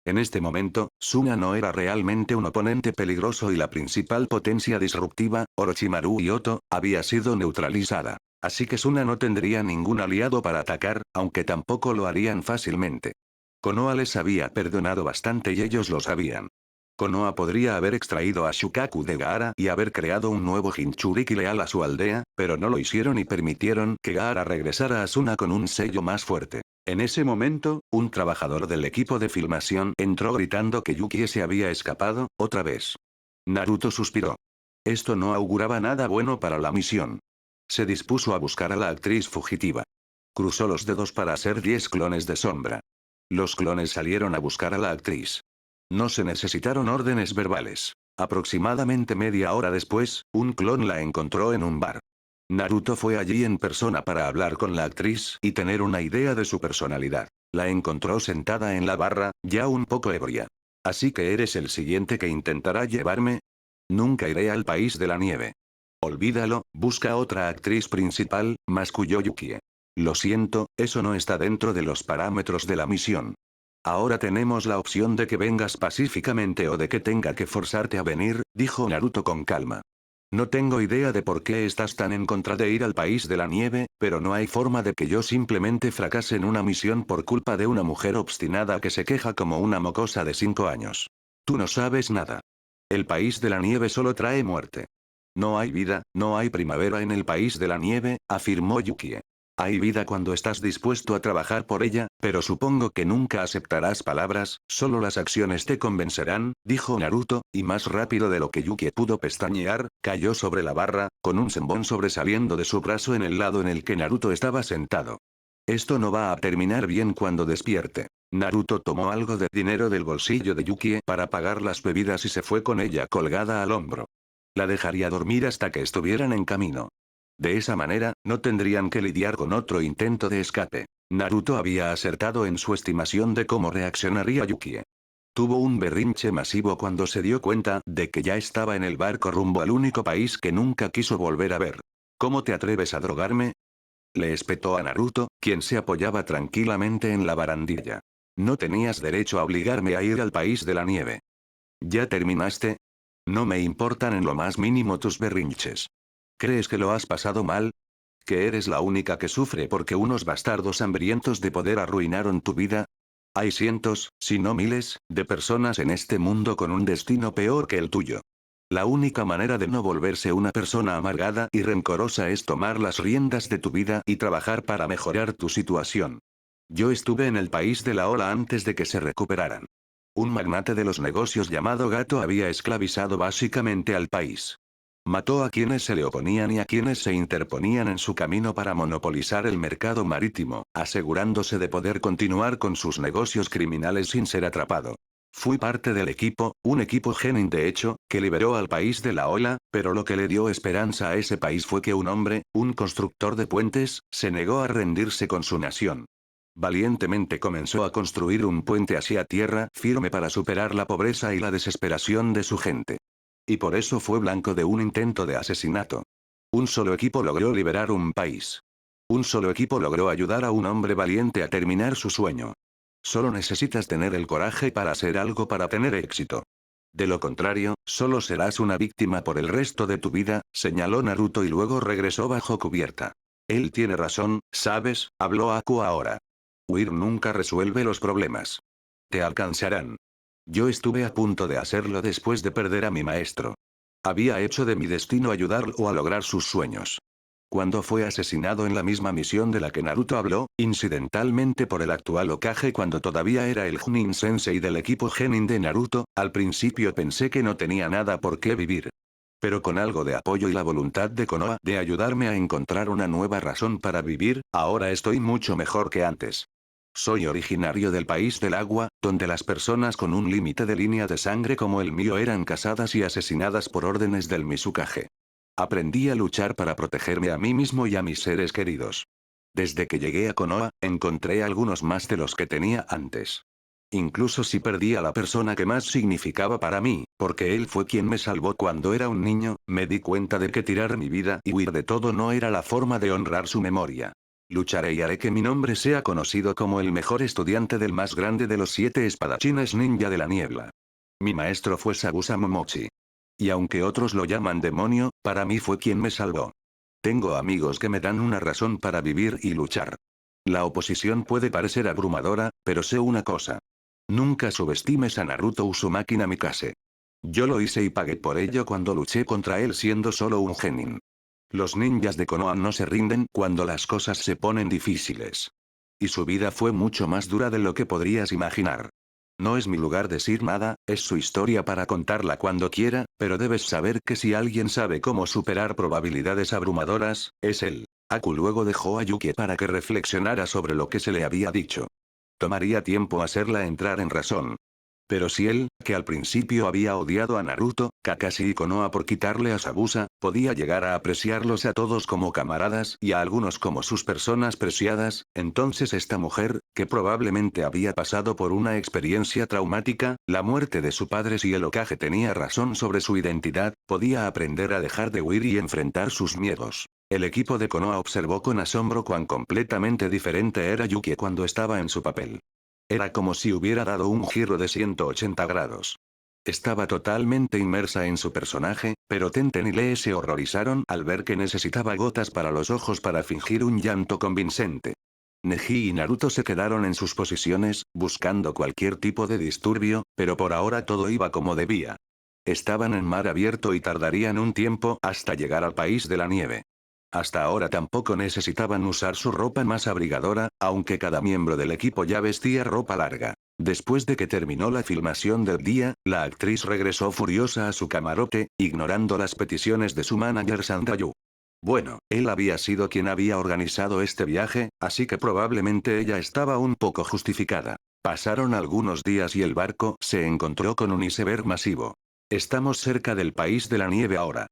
En este momento, Suna no era realmente un oponente peligroso y la principal potencia disruptiva, Orochimaru y Oto, había sido neutralizada. Así que Suna no tendría ningún aliado para atacar, aunque tampoco lo harían fácilmente. Konoha les había perdonado bastante y ellos lo sabían. Konoha podría haber extraído a Shukaku de Gaara y haber creado un nuevo Jinchuriki leal a su aldea, pero no lo hicieron y permitieron que Gaara regresara a Asuna con un sello más fuerte. En ese momento, un trabajador del equipo de filmación entró gritando que Yukie se había escapado, otra vez. Naruto suspiró. Esto no auguraba nada bueno para la misión. Se dispuso a buscar a la actriz fugitiva. Cruzó los dedos para hacer 10 clones de sombra. Los clones salieron a buscar a la actriz. No se necesitaron órdenes verbales. Aproximadamente media hora después, un clon la encontró en un bar. Naruto fue allí en persona para hablar con la actriz y tener una idea de su personalidad. La encontró sentada en la barra, ya un poco ebria. ¿Así que eres el siguiente que intentará llevarme? Nunca iré al país de la nieve. Olvídalo, busca otra actriz principal, masculló Yukie. Lo siento, eso no está dentro de los parámetros de la misión. Ahora tenemos la opción de que vengas pacíficamente o de que tenga que forzarte a venir, dijo Naruto con calma. No tengo idea de por qué estás tan en contra de ir al país de la nieve, pero no hay forma de que yo simplemente fracase en una misión por culpa de una mujer obstinada que se queja como una mocosa de 5 años. Tú no sabes nada. El país de la nieve solo trae muerte. No hay vida, no hay primavera en el país de la nieve, afirmó Yukie. Hay vida cuando estás dispuesto a trabajar por ella, pero supongo que nunca aceptarás palabras, solo las acciones te convencerán, dijo Naruto, y más rápido de lo que Yukie pudo pestañear, cayó sobre la barra, con un sembón sobresaliendo de su brazo en el lado en el que Naruto estaba sentado. Esto no va a terminar bien cuando despierte. Naruto tomó algo de dinero del bolsillo de Yukie para pagar las bebidas y se fue con ella colgada al hombro. La dejaría dormir hasta que estuvieran en camino. De esa manera, no tendrían que lidiar con otro intento de escape. Naruto había acertado en su estimación de cómo reaccionaría Yukie. Tuvo un berrinche masivo cuando se dio cuenta de que ya estaba en el barco rumbo al único país que nunca quiso volver a ver. ¿Cómo te atreves a drogarme? Le espetó a Naruto, quien se apoyaba tranquilamente en la barandilla. No tenías derecho a obligarme a ir al país de la nieve. ¿Ya terminaste? No me importan en lo más mínimo tus berrinches. ¿Crees que lo has pasado mal? ¿Que eres la única que sufre porque unos bastardos hambrientos de poder arruinaron tu vida? Hay cientos, si no miles, de personas en este mundo con un destino peor que el tuyo. La única manera de no volverse una persona amargada y rencorosa es tomar las riendas de tu vida y trabajar para mejorar tu situación. Yo estuve en el país de la ola antes de que se recuperaran. Un magnate de los negocios llamado Gato había esclavizado básicamente al país. Mató a quienes se le oponían y a quienes se interponían en su camino para monopolizar el mercado marítimo, asegurándose de poder continuar con sus negocios criminales sin ser atrapado. Fui parte del equipo, un equipo genin de hecho, que liberó al país de la ola, pero lo que le dio esperanza a ese país fue que un hombre, un constructor de puentes, se negó a rendirse con su nación. Valientemente comenzó a construir un puente hacia tierra firme para superar la pobreza y la desesperación de su gente. Y por eso fue blanco de un intento de asesinato. Un solo equipo logró liberar un país. Un solo equipo logró ayudar a un hombre valiente a terminar su sueño. Solo necesitas tener el coraje para hacer algo para tener éxito. De lo contrario, solo serás una víctima por el resto de tu vida, señaló Naruto y luego regresó bajo cubierta. Él tiene razón, ¿sabes? Habló Aku ahora. Huir nunca resuelve los problemas. Te alcanzarán. Yo estuve a punto de hacerlo después de perder a mi maestro. Había hecho de mi destino ayudarlo a lograr sus sueños. cuando fue asesinado en la misma misión de la que Naruto habló, incidentalmente por el actual Hokage cuando todavía era el Chunin Sensei del equipo Genin de Naruto, al principio pensé que no tenía nada por qué vivir. Pero con algo de apoyo y la voluntad de Konoha de ayudarme a encontrar una nueva razón para vivir, ahora estoy mucho mejor que antes. Soy originario del país del agua, donde las personas con un límite de línea de sangre como el mío eran cazadas y asesinadas por órdenes del Mizukage. Aprendí a luchar para protegerme a mí mismo y a mis seres queridos. Desde que llegué a Konoha, encontré algunos más de los que tenía antes. Incluso si perdí a la persona que más significaba para mí, porque él fue quien me salvó cuando era un niño, me di cuenta de que tirar mi vida y huir de todo no era la forma de honrar su memoria. Lucharé y haré que mi nombre sea conocido como el mejor estudiante del más grande de los 7 espadachines ninja de la niebla. Mi maestro fue Sabusa Momochi. Y aunque otros lo llaman demonio, para mí fue quien me salvó. Tengo amigos que me dan una razón para vivir y luchar. La oposición puede parecer abrumadora, pero sé una cosa. Nunca subestimes a Naruto Uzumaki Namikaze. Yo lo hice y pagué por ello cuando luché contra él siendo solo un genin. Los ninjas de Konoha no se rinden cuando las cosas se ponen difíciles. Y su vida fue mucho más dura de lo que podrías imaginar. No es mi lugar decir nada, es su historia para contarla cuando quiera, pero debes saber que si alguien sabe cómo superar probabilidades abrumadoras, es él. Aku luego dejó a Yuki para que reflexionara sobre lo que se le había dicho. Tomaría tiempo hacerla entrar en razón. Pero si él, que al principio había odiado a Naruto, Kakashi y Konoha por quitarle a Sabusa, podía llegar a apreciarlos a todos como camaradas y a algunos como sus personas preciadas, entonces esta mujer, que probablemente había pasado por una experiencia traumática, la muerte de su padre si el Hokage tenía razón sobre su identidad, podía aprender a dejar de huir y enfrentar sus miedos. El equipo de Konoha observó con asombro cuán completamente diferente era Yuki cuando estaba en su papel. Era como si hubiera dado un giro de 180 grados. Estaba totalmente inmersa en su personaje, pero Tenten y Lee se horrorizaron al ver que necesitaba gotas para los ojos para fingir un llanto convincente. Neji y Naruto se quedaron en sus posiciones, buscando cualquier tipo de disturbio, pero por ahora todo iba como debía. Estaban en mar abierto y tardarían un tiempo hasta llegar al país de la nieve. Hasta ahora tampoco necesitaban usar su ropa más abrigadora, aunque cada miembro del equipo ya vestía ropa larga. Después de que terminó la filmación del día, la actriz regresó furiosa a su camarote, ignorando las peticiones de su manager Sandayu. Bueno, él había sido quien había organizado este viaje, así que probablemente ella estaba un poco justificada. Pasaron algunos días y el barco se encontró con un iceberg masivo. Estamos cerca del país de la nieve ahora,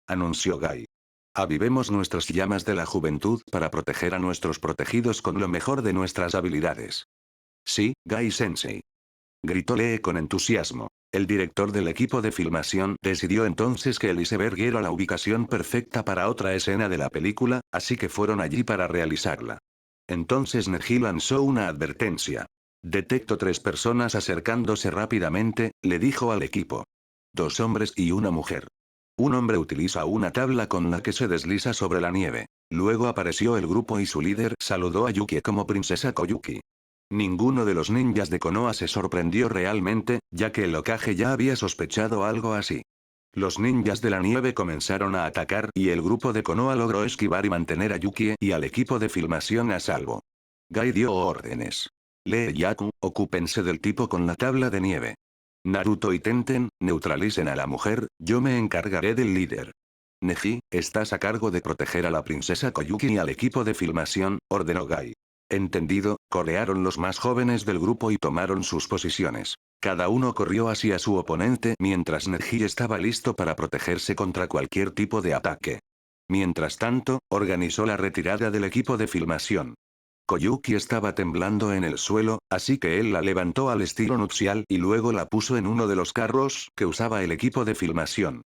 anunció Gai. Avivemos nuestras llamas de la juventud para proteger a nuestros protegidos con lo mejor de nuestras habilidades. Sí, Gai Sensei. Gritó Lee con entusiasmo. El director del equipo de filmación decidió entonces que el iceberg era la ubicación perfecta para otra escena de la película, así que fueron allí para realizarla. Entonces Neji lanzó una advertencia. Detecto 3 personas acercándose rápidamente, le dijo al equipo. 2 hombres y una mujer. Un hombre utiliza una tabla con la que se desliza sobre la nieve. Luego apareció el grupo y su líder saludó a Yuki como princesa Koyuki. Ninguno de los ninjas de Konoha se sorprendió realmente, ya que el Hokage ya había sospechado algo así. Los ninjas de la nieve comenzaron a atacar y el grupo de Konoha logró esquivar y mantener a Yuki y al equipo de filmación a salvo. Gai dio órdenes. Lee y Aku, ocúpense del tipo con la tabla de nieve. Naruto y Tenten, neutralicen a la mujer, yo me encargaré del líder. Neji, estás a cargo de proteger a la princesa Koyuki y al equipo de filmación, ordenó Gai. Entendido, corearon los más jóvenes del grupo y tomaron sus posiciones. Cada uno corrió hacia su oponente mientras Neji estaba listo para protegerse contra cualquier tipo de ataque. Mientras tanto, organizó la retirada del equipo de filmación. Koyuki estaba temblando en el suelo, así que él la levantó al estilo nupcial y luego la puso en uno de los carros que usaba el equipo de filmación.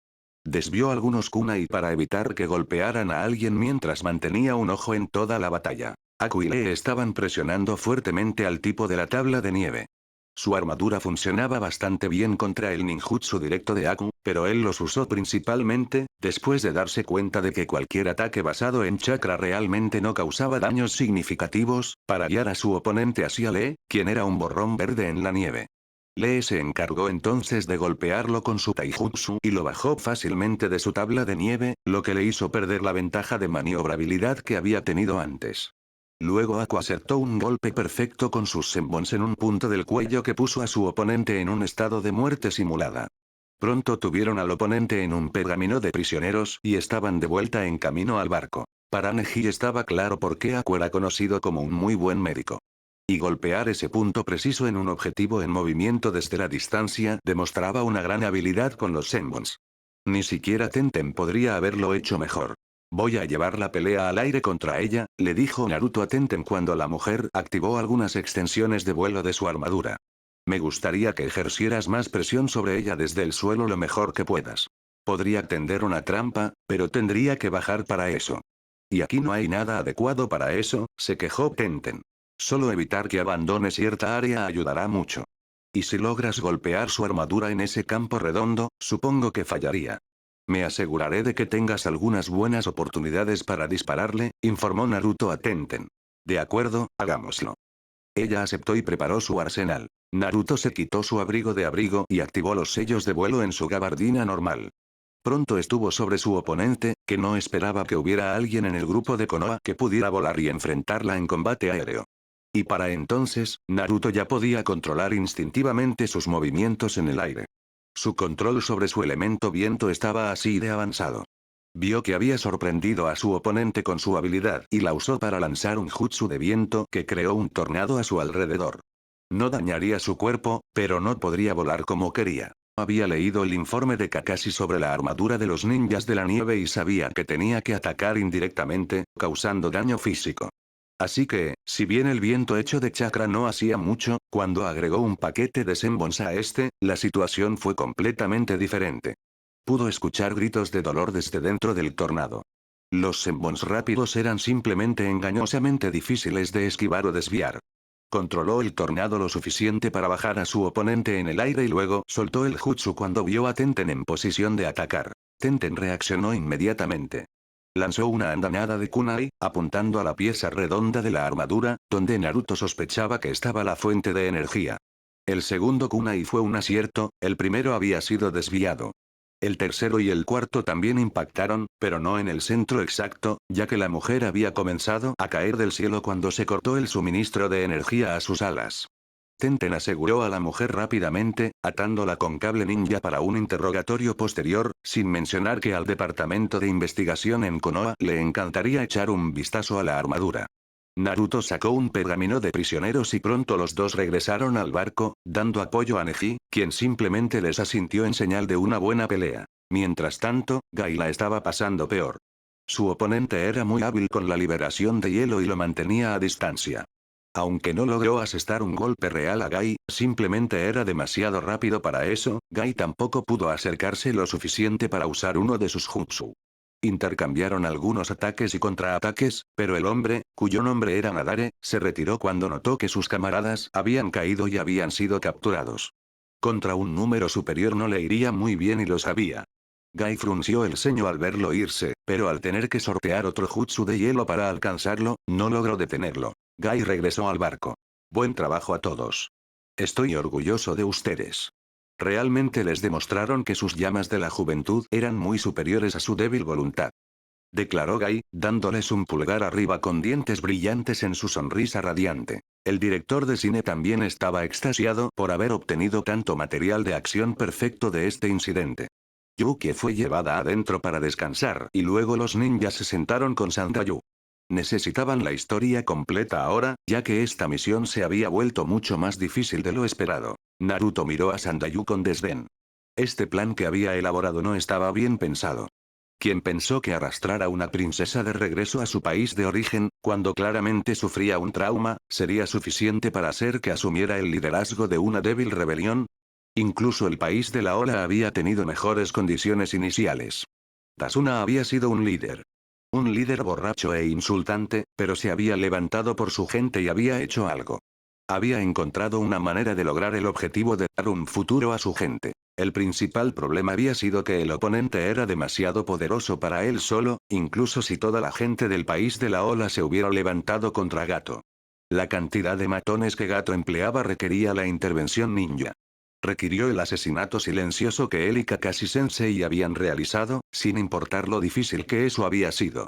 Desvió algunos kunai para evitar que golpearan a alguien mientras mantenía un ojo en toda la batalla. Aku y Lee estaban presionando fuertemente al tipo de la tabla de nieve. Su armadura funcionaba bastante bien contra el ninjutsu directo de Aku, pero él los usó principalmente, después de darse cuenta de que cualquier ataque basado en chakra realmente no causaba daños significativos, para guiar a su oponente hacia Lee, quien era un borrón verde en la nieve. Lee se encargó entonces de golpearlo con su taijutsu y lo bajó fácilmente de su tabla de nieve, lo que le hizo perder la ventaja de maniobrabilidad que había tenido antes. Luego Aqua acertó un golpe perfecto con sus senbons en un punto del cuello que puso a su oponente en un estado de muerte simulada. Pronto tuvieron al oponente en un pergamino de prisioneros y estaban de vuelta en camino al barco. Para Neji estaba claro por qué Aqua era conocido como un muy buen médico. Y golpear ese punto preciso en un objetivo en movimiento desde la distancia demostraba una gran habilidad con los senbons. Ni siquiera Tenten podría haberlo hecho mejor. Voy a llevar la pelea al aire contra ella, le dijo Naruto a Tenten cuando la mujer activó algunas extensiones de vuelo de su armadura. Me gustaría que ejercieras más presión sobre ella desde el suelo lo mejor que puedas. Podría tender una trampa, pero tendría que bajar para eso. Y aquí no hay nada adecuado para eso, se quejó Tenten. Solo evitar que abandone cierta área ayudará mucho. Y si logras golpear su armadura en ese campo redondo, supongo que fallaría. Me aseguraré de que tengas algunas buenas oportunidades para dispararle, informó Naruto a Tenten. De acuerdo, hagámoslo. Ella aceptó y preparó su arsenal. Naruto se quitó su abrigo de abrigo y activó los sellos de vuelo en su gabardina normal. Pronto estuvo sobre su oponente, que no esperaba que hubiera alguien en el grupo de Konoha que pudiera volar y enfrentarla en combate aéreo. Y para entonces, Naruto ya podía controlar instintivamente sus movimientos en el aire. Su control sobre su elemento viento estaba así de avanzado. Vio que había sorprendido a su oponente con su habilidad y la usó para lanzar un jutsu de viento que creó un tornado a su alrededor. No dañaría su cuerpo, pero no podría volar como quería. Había leído el informe de Kakashi sobre la armadura de los ninjas de la nieve y sabía que tenía que atacar indirectamente, causando daño físico. Así que, si bien el viento hecho de chakra no hacía mucho, cuando agregó un paquete de senbons a este, la situación fue completamente diferente. Pudo escuchar gritos de dolor desde dentro del tornado. Los senbons rápidos eran simplemente engañosamente difíciles de esquivar o desviar. Controló el tornado lo suficiente para bajar a su oponente en el aire y luego soltó el jutsu cuando vio a Tenten en posición de atacar. Tenten reaccionó inmediatamente. Lanzó una andanada de kunai, apuntando a la pieza redonda de la armadura, donde Naruto sospechaba que estaba la fuente de energía. El segundo kunai fue un acierto, el primero había sido desviado. El tercero y el cuarto también impactaron, pero no en el centro exacto, ya que la mujer había comenzado a caer del cielo cuando se cortó el suministro de energía a sus alas. Tenten aseguró a la mujer rápidamente, atándola con cable ninja para un interrogatorio posterior, sin mencionar que al departamento de investigación en Konoha le encantaría echar un vistazo a la armadura. Naruto sacó un pergamino de prisioneros y pronto los dos regresaron al barco, dando apoyo a Neji, quien simplemente les asintió en señal de una buena pelea. Mientras tanto, Gai la estaba pasando peor. Su oponente era muy hábil con la liberación de hielo y lo mantenía a distancia. Aunque no logró asestar un golpe real a Gai, simplemente era demasiado rápido para eso, Gai tampoco pudo acercarse lo suficiente para usar uno de sus jutsu. Intercambiaron algunos ataques y contraataques, pero el hombre, cuyo nombre era Nadare, se retiró cuando notó que sus camaradas habían caído y habían sido capturados. Contra un número superior no le iría muy bien y lo sabía. Gai frunció el ceño al verlo irse, pero al tener que sortear otro jutsu de hielo para alcanzarlo, no logró detenerlo. Gai regresó al barco. Buen trabajo a todos. Estoy orgulloso de ustedes. Realmente les demostraron que sus llamas de la juventud eran muy superiores a su débil voluntad. Declaró Gai, dándoles un pulgar arriba con dientes brillantes en su sonrisa radiante. El director de cine también estaba extasiado por haber obtenido tanto material de acción perfecto de este incidente. Yuki fue llevada adentro para descansar y luego los ninjas se sentaron con Sandayu. Necesitaban la historia completa ahora, ya que esta misión se había vuelto mucho más difícil de lo esperado. Naruto miró a Sandayu con desdén. Este plan que había elaborado no estaba bien pensado. ¿Quién pensó que arrastrar a una princesa de regreso a su país de origen, cuando claramente sufría un trauma, sería suficiente para hacer que asumiera el liderazgo de una débil rebelión? Incluso el país de la ola había tenido mejores condiciones iniciales. Tasuna había sido un líder. Un líder borracho e insultante, pero se había levantado por su gente y había hecho algo. Había encontrado una manera de lograr el objetivo de dar un futuro a su gente. El principal problema había sido que el oponente era demasiado poderoso para él solo, incluso si toda la gente del país de la ola se hubiera levantado contra Gato. La cantidad de matones que Gato empleaba requería la intervención ninja. Requirió el asesinato silencioso que él y Kakashi Sensei habían realizado, sin importar lo difícil que eso había sido.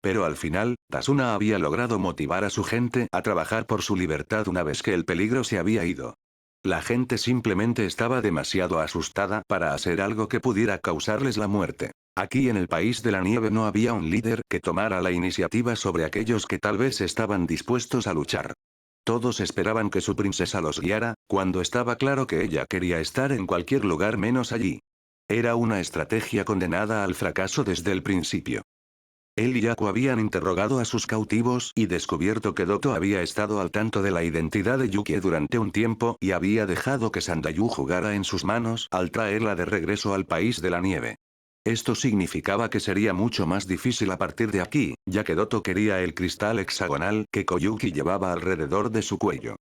Pero al final, Tasuna había logrado motivar a su gente a trabajar por su libertad una vez que el peligro se había ido. La gente simplemente estaba demasiado asustada para hacer algo que pudiera causarles la muerte. Aquí en el país de la nieve no había un líder que tomara la iniciativa sobre aquellos que tal vez estaban dispuestos a luchar. Todos esperaban que su princesa los guiara, cuando estaba claro que ella quería estar en cualquier lugar menos allí. Era una estrategia condenada al fracaso desde el principio. Él y Yaku habían interrogado a sus cautivos y descubierto que Doto había estado al tanto de la identidad de Yukie durante un tiempo y había dejado que Sandayu jugara en sus manos al traerla de regreso al país de la nieve. Esto significaba que sería mucho más difícil a partir de aquí, ya que Doto quería el cristal hexagonal que Koyuki llevaba alrededor de su cuello.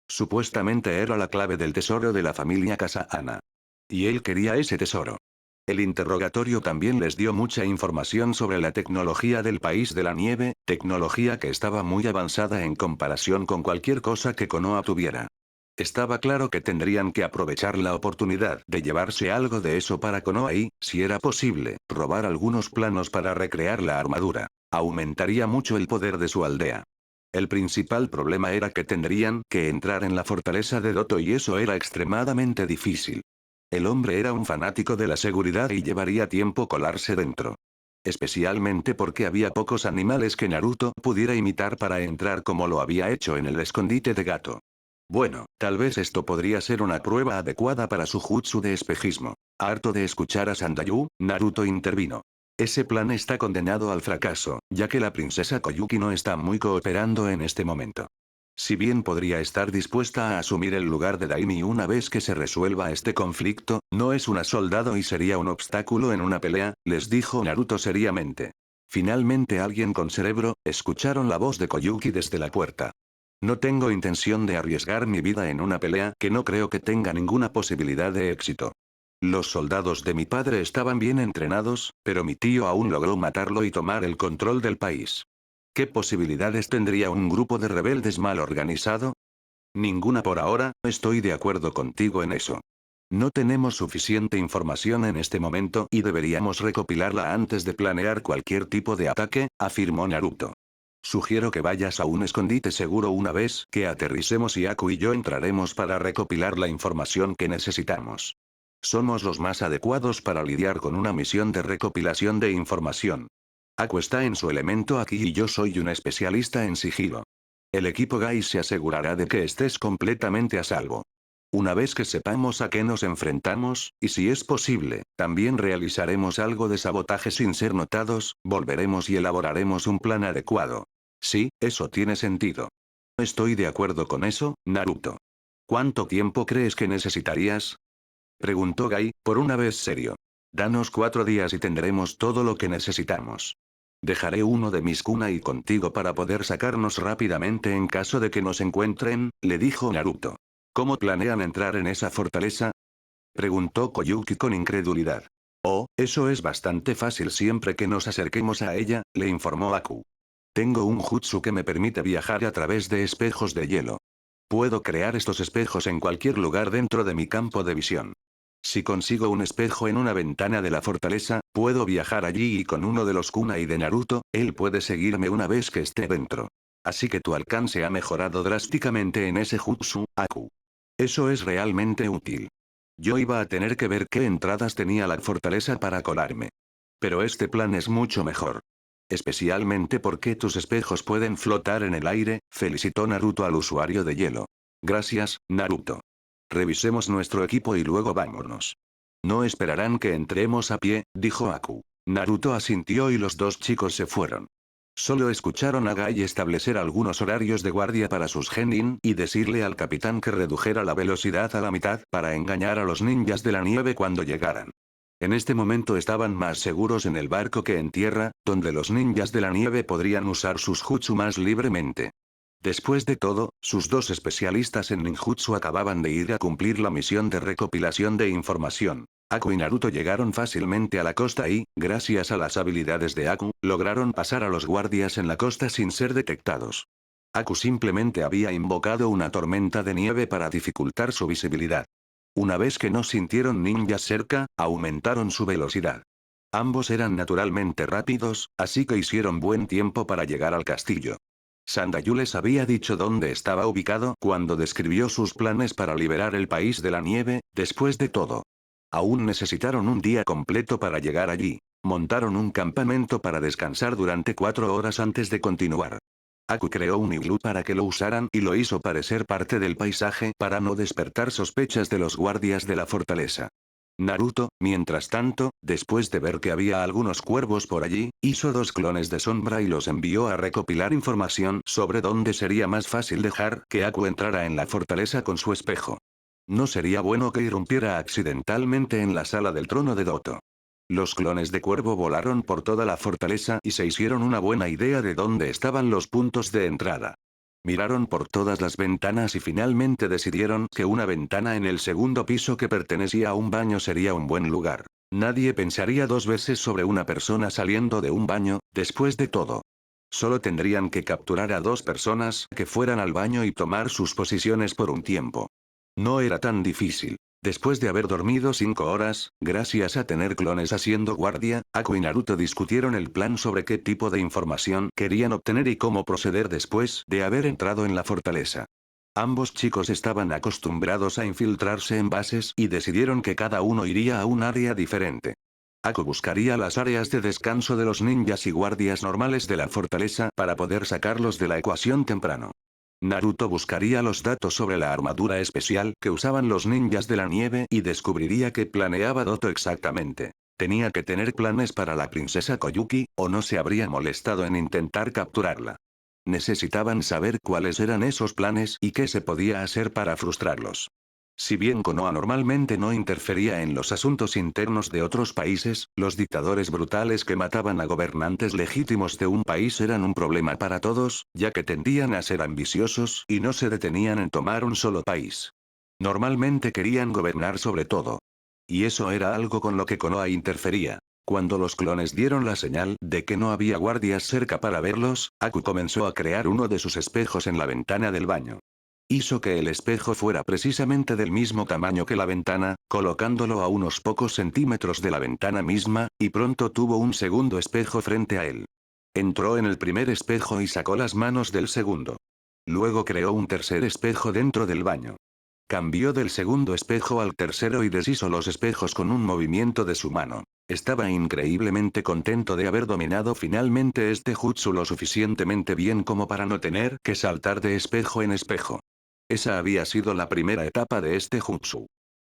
Supuestamente era la clave del tesoro de la familia Kasahana. Y él quería ese tesoro. El interrogatorio también les dio mucha información sobre la tecnología del país de la nieve, tecnología que estaba muy avanzada en comparación con cualquier cosa que Konoha tuviera. Estaba claro que tendrían que aprovechar la oportunidad de llevarse algo de eso para Konoha y, si era posible, robar algunos planos para recrear la armadura. Aumentaría mucho el poder de su aldea. El principal problema era que tendrían que entrar en la fortaleza de Doto y eso era extremadamente difícil. El hombre era un fanático de la seguridad y llevaría tiempo colarse dentro. Especialmente porque había pocos animales que Naruto pudiera imitar para entrar como lo había hecho en el escondite de gato. Bueno, tal vez esto podría ser una prueba adecuada para su jutsu de espejismo. Harto de escuchar a Sandayu, Naruto intervino. Ese plan está condenado al fracaso, ya que la princesa Koyuki no está muy cooperando en este momento. Si bien podría estar dispuesta a asumir el lugar de Daimi una vez que se resuelva este conflicto, no es una soldado y sería un obstáculo en una pelea, les dijo Naruto seriamente. Finalmente alguien con cerebro, escucharon la voz de Koyuki desde la puerta. No tengo intención de arriesgar mi vida en una pelea que no creo que tenga ninguna posibilidad de éxito. Los soldados de mi padre estaban bien entrenados, pero mi tío aún logró matarlo y tomar el control del país. ¿Qué posibilidades tendría un grupo de rebeldes mal organizado? Ninguna por ahora, estoy de acuerdo contigo en eso. No tenemos suficiente información en este momento y deberíamos recopilarla antes de planear cualquier tipo de ataque, afirmó Naruto. Sugiero que vayas a un escondite seguro una vez que aterricemos y Aku y yo entraremos para recopilar la información que necesitamos. Somos los más adecuados para lidiar con una misión de recopilación de información. Aku está en su elemento aquí y yo soy un especialista en sigilo. El equipo Gai se asegurará de que estés completamente a salvo. Una vez que sepamos a qué nos enfrentamos, y si es posible, también realizaremos algo de sabotaje sin ser notados, volveremos y elaboraremos un plan adecuado. Sí, eso tiene sentido. Estoy de acuerdo con eso, Naruto. ¿Cuánto tiempo crees que necesitarías? Preguntó Gai, por una vez serio. Danos 4 días y tendremos todo lo que necesitamos. Dejaré uno de mis kunai contigo para poder sacarnos rápidamente en caso de que nos encuentren, le dijo Naruto. ¿Cómo planean entrar en esa fortaleza? Preguntó Koyuki con incredulidad. Oh, eso es bastante fácil siempre que nos acerquemos a ella, le informó Aku. Tengo un jutsu que me permite viajar a través de espejos de hielo. Puedo crear estos espejos en cualquier lugar dentro de mi campo de visión. Si consigo un espejo en una ventana de la fortaleza, puedo viajar allí y con uno de los kunai de Naruto, él puede seguirme una vez que esté dentro. Así que tu alcance ha mejorado drásticamente en ese jutsu, Aku. Eso es realmente útil. Yo iba a tener que ver qué entradas tenía la fortaleza para colarme. Pero este plan es mucho mejor. Especialmente porque tus espejos pueden flotar en el aire, felicitó Naruto al usuario de hielo. Gracias, Naruto. Revisemos nuestro equipo y luego vámonos. No esperarán que entremos a pie, dijo Aku. Naruto asintió y los dos chicos se fueron. Solo escucharon a Gai establecer algunos horarios de guardia para sus genin y decirle al capitán que redujera la velocidad a la mitad para engañar a los ninjas de la nieve cuando llegaran. En este momento estaban más seguros en el barco que en tierra, donde los ninjas de la nieve podrían usar sus jutsu más libremente. Después de todo, sus dos especialistas en ninjutsu acababan de ir a cumplir la misión de recopilación de información. Aku y Naruto llegaron fácilmente a la costa y, gracias a las habilidades de Aku, lograron pasar a los guardias en la costa sin ser detectados. Aku simplemente había invocado una tormenta de nieve para dificultar su visibilidad. Una vez que no sintieron ninjas cerca, aumentaron su velocidad. Ambos eran naturalmente rápidos, así que hicieron buen tiempo para llegar al castillo. Sandayu les había dicho dónde estaba ubicado cuando describió sus planes para liberar el país de la nieve. Después de todo, aún necesitaron un día completo para llegar allí. Montaron un campamento para descansar durante 4 horas antes de continuar. Aku creó un iglú para que lo usaran y lo hizo parecer parte del paisaje para no despertar sospechas de los guardias de la fortaleza. Naruto, mientras tanto, después de ver que había algunos cuervos por allí, hizo 2 clones de sombra y los envió a recopilar información sobre dónde sería más fácil dejar que Aku entrara en la fortaleza con su espejo. No sería bueno que irrumpiera accidentalmente en la sala del trono de Doto. Los clones de cuervo volaron por toda la fortaleza y se hicieron una buena idea de dónde estaban los puntos de entrada. Miraron por todas las ventanas y finalmente decidieron que una ventana en el segundo piso que pertenecía a un baño sería un buen lugar. Nadie pensaría 2 veces sobre una persona saliendo de un baño. Después de todo, solo tendrían que capturar a 2 personas que fueran al baño y tomar sus posiciones por un tiempo. No era tan difícil. Después de haber dormido 5 horas, gracias a tener clones haciendo guardia, Aku y Naruto discutieron el plan sobre qué tipo de información querían obtener y cómo proceder después de haber entrado en la fortaleza. Ambos chicos estaban acostumbrados a infiltrarse en bases y decidieron que cada uno iría a un área diferente. Aku buscaría las áreas de descanso de los ninjas y guardias normales de la fortaleza para poder sacarlos de la ecuación temprano. Naruto buscaría los datos sobre la armadura especial que usaban los ninjas de la nieve y descubriría qué planeaba Doto exactamente. Tenía que tener planes para la princesa Koyuki, o no se habría molestado en intentar capturarla. Necesitaban saber cuáles eran esos planes y qué se podía hacer para frustrarlos. Si bien Konoha normalmente no interfería en los asuntos internos de otros países, los dictadores brutales que mataban a gobernantes legítimos de un país eran un problema para todos, ya que tendían a ser ambiciosos y no se detenían en tomar un solo país. Normalmente querían gobernar sobre todo. Y eso era algo con lo que Konoha interfería. Cuando los clones dieron la señal de que no había guardias cerca para verlos, Aku comenzó a crear uno de sus espejos en la ventana del baño. Hizo que el espejo fuera precisamente del mismo tamaño que la ventana, colocándolo a unos pocos centímetros de la ventana misma, y pronto tuvo un segundo espejo frente a él. Entró en el primer espejo y sacó las manos del segundo. Luego creó un tercer espejo dentro del baño. Cambió del segundo espejo al tercero y deshizo los espejos con un movimiento de su mano. Estaba increíblemente contento de haber dominado finalmente este jutsu lo suficientemente bien como para no tener que saltar de espejo en espejo. Esa había sido la primera etapa de este jutsu.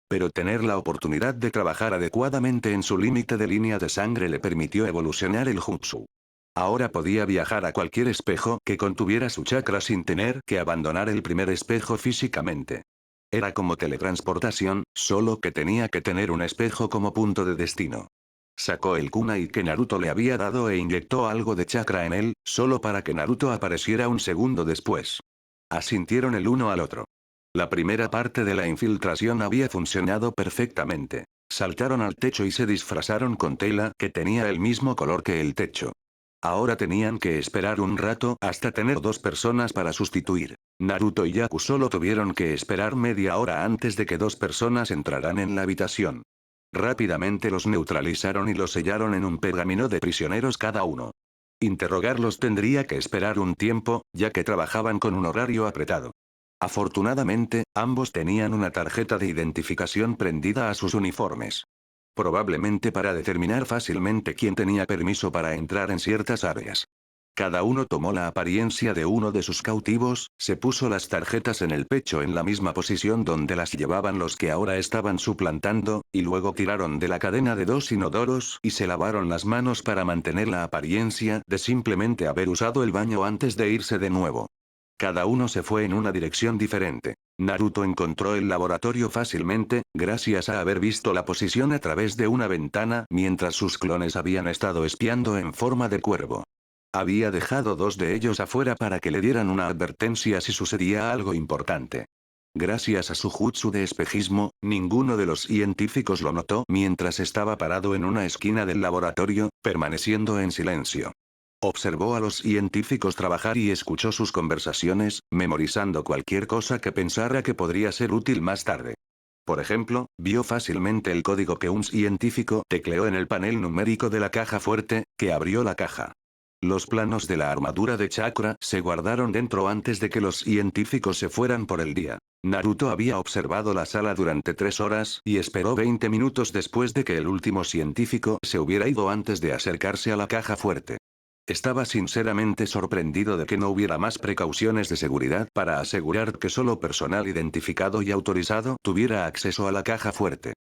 Pero tener la oportunidad de trabajar adecuadamente en su límite de línea de sangre le permitió evolucionar el jutsu. Ahora podía viajar a cualquier espejo que contuviera su chakra sin tener que abandonar el primer espejo físicamente. Era como teletransportación, solo que tenía que tener un espejo como punto de destino. Sacó el kunai que Naruto le había dado e inyectó algo de chakra en él, solo para que Naruto apareciera un segundo después. Asintieron el uno al otro. La primera parte de la infiltración había funcionado perfectamente. Saltaron al techo y se disfrazaron con tela que tenía el mismo color que el techo. Ahora tenían que esperar un rato hasta tener 2 personas para sustituir. Naruto y Yaku solo tuvieron que esperar media hora antes de que 2 personas entraran en la habitación. Rápidamente los neutralizaron y los sellaron en un pergamino de prisioneros cada uno. Interrogarlos tendría que esperar un tiempo, ya que trabajaban con un horario apretado. Afortunadamente, ambos tenían una tarjeta de identificación prendida a sus uniformes. Probablemente para determinar fácilmente quién tenía permiso para entrar en ciertas áreas. Cada uno tomó la apariencia de uno de sus cautivos, se puso las tarjetas en el pecho en la misma posición donde las llevaban los que ahora estaban suplantando, y luego tiraron de la cadena de 2 inodoros y se lavaron las manos para mantener la apariencia de simplemente haber usado el baño antes de irse de nuevo. Cada uno se fue en una dirección diferente. Naruto encontró el laboratorio fácilmente, gracias a haber visto la posición a través de una ventana mientras sus clones habían estado espiando en forma de cuervo. Había dejado 2 de ellos afuera para que le dieran una advertencia si sucedía algo importante. Gracias a su jutsu de espejismo, ninguno de los científicos lo notó mientras estaba parado en una esquina del laboratorio, permaneciendo en silencio. Observó a los científicos trabajar y escuchó sus conversaciones, memorizando cualquier cosa que pensara que podría ser útil más tarde. Por ejemplo, vio fácilmente el código que un científico tecleó en el panel numérico de la caja fuerte, que abrió la caja. Los planos de la armadura de Chakra se guardaron dentro antes de que los científicos se fueran por el día. Naruto había observado la sala durante 3 horas y esperó 20 minutos después de que el último científico se hubiera ido antes de acercarse a la caja fuerte. Estaba sinceramente sorprendido de que no hubiera más precauciones de seguridad para asegurar que solo personal identificado y autorizado tuviera acceso a la caja fuerte.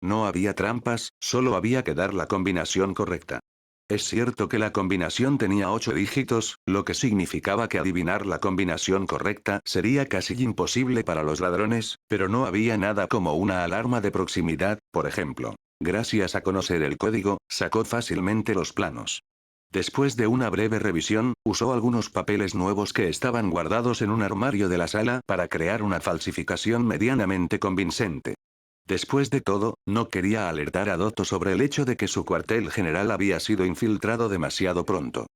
No había trampas, solo había que dar la combinación correcta. Es cierto que la combinación tenía 8 dígitos, lo que significaba que adivinar la combinación correcta sería casi imposible para los ladrones, pero no había nada como una alarma de proximidad, por ejemplo. Gracias a conocer el código, sacó fácilmente los planos. Después de una breve revisión, usó algunos papeles nuevos que estaban guardados en un armario de la sala para crear una falsificación medianamente convincente. Después de todo, no quería alertar a Doto sobre el hecho de que su cuartel general había sido infiltrado demasiado pronto.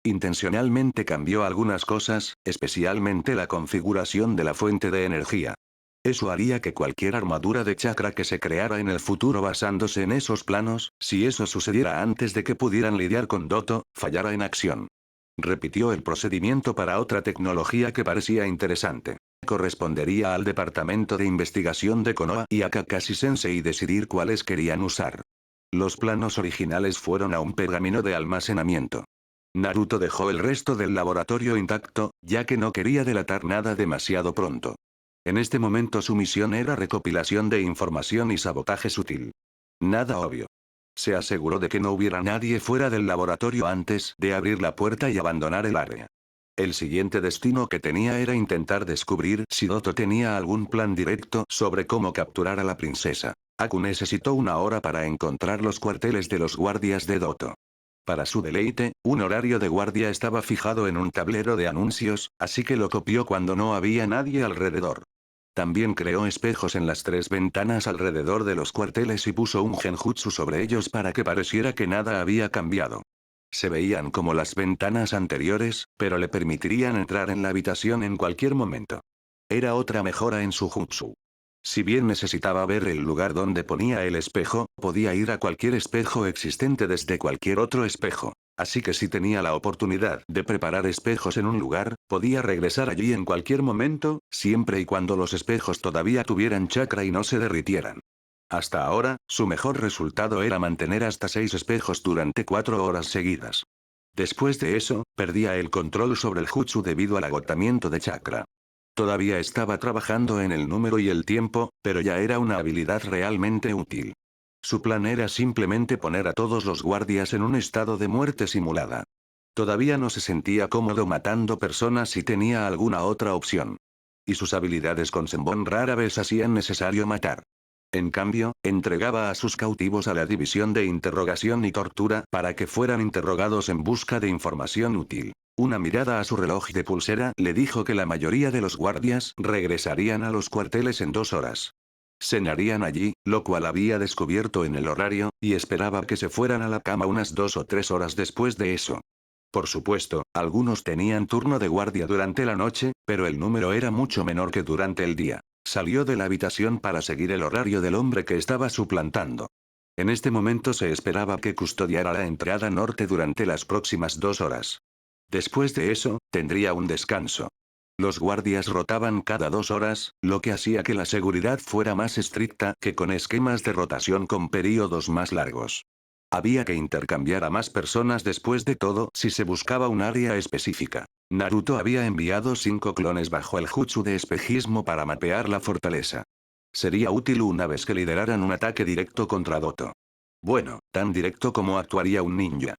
Intencionalmente cambió algunas cosas, especialmente la configuración de la fuente de energía. Eso haría que cualquier armadura de chakra que se creara en el futuro basándose en esos planos, si eso sucediera antes de que pudieran lidiar con Doto, fallara en acción. Repitió el procedimiento para otra tecnología que parecía interesante. Correspondería al departamento de investigación de Konoha y a Kakashi Sensei decidir cuáles querían usar. Los planos originales fueron a un pergamino de almacenamiento. Naruto dejó el resto del laboratorio intacto, ya que no quería delatar nada demasiado pronto. En este momento su misión era recopilación de información y sabotaje sutil. Nada obvio. Se aseguró de que no hubiera nadie fuera del laboratorio antes de abrir la puerta y abandonar el área. El siguiente destino que tenía era intentar descubrir si Doto tenía algún plan directo sobre cómo capturar a la princesa. Aku necesitó 1 hora para encontrar los cuarteles de los guardias de Doto. Para su deleite, un horario de guardia estaba fijado en un tablero de anuncios, así que lo copió cuando no había nadie alrededor. También creó espejos en las 3 ventanas alrededor de los cuarteles y puso un genjutsu sobre ellos para que pareciera que nada había cambiado. Se veían como las ventanas anteriores, pero le permitirían entrar en la habitación en cualquier momento. Era otra mejora en su jutsu. Si bien necesitaba ver el lugar donde ponía el espejo, podía ir a cualquier espejo existente desde cualquier otro espejo. Así que si tenía la oportunidad de preparar espejos en un lugar, podía regresar allí en cualquier momento, siempre y cuando los espejos todavía tuvieran chakra y no se derritieran. Hasta ahora, su mejor resultado era mantener hasta 6 espejos durante 4 horas seguidas. Después de eso, perdía el control sobre el jutsu debido al agotamiento de chakra. Todavía estaba trabajando en el número y el tiempo, pero ya era una habilidad realmente útil. Su plan era simplemente poner a todos los guardias en un estado de muerte simulada. Todavía no se sentía cómodo matando personas y tenía alguna otra opción. Y sus habilidades con Senbon rara vez hacían necesario matar. En cambio, entregaba a sus cautivos a la división de interrogación y tortura para que fueran interrogados en busca de información útil. Una mirada a su reloj de pulsera le dijo que la mayoría de los guardias regresarían a los cuarteles en 2 horas. Cenarían allí, lo cual había descubierto en el horario, y esperaba que se fueran a la cama unas 2 o 3 horas después de eso. Por supuesto, algunos tenían turno de guardia durante la noche, pero el número era mucho menor que durante el día. Salió de la habitación para seguir el horario del hombre que estaba suplantando. En este momento se esperaba que custodiara la entrada norte durante las próximas 2 horas. Después de eso, tendría un descanso. Los guardias rotaban cada 2 horas, lo que hacía que la seguridad fuera más estricta que con esquemas de rotación con períodos más largos. Había que intercambiar a más personas después de todo si se buscaba un área específica. Naruto había enviado 5 clones bajo el jutsu de espejismo para mapear la fortaleza. Sería útil una vez que lideraran un ataque directo contra Doto. Bueno, tan directo como actuaría un ninja.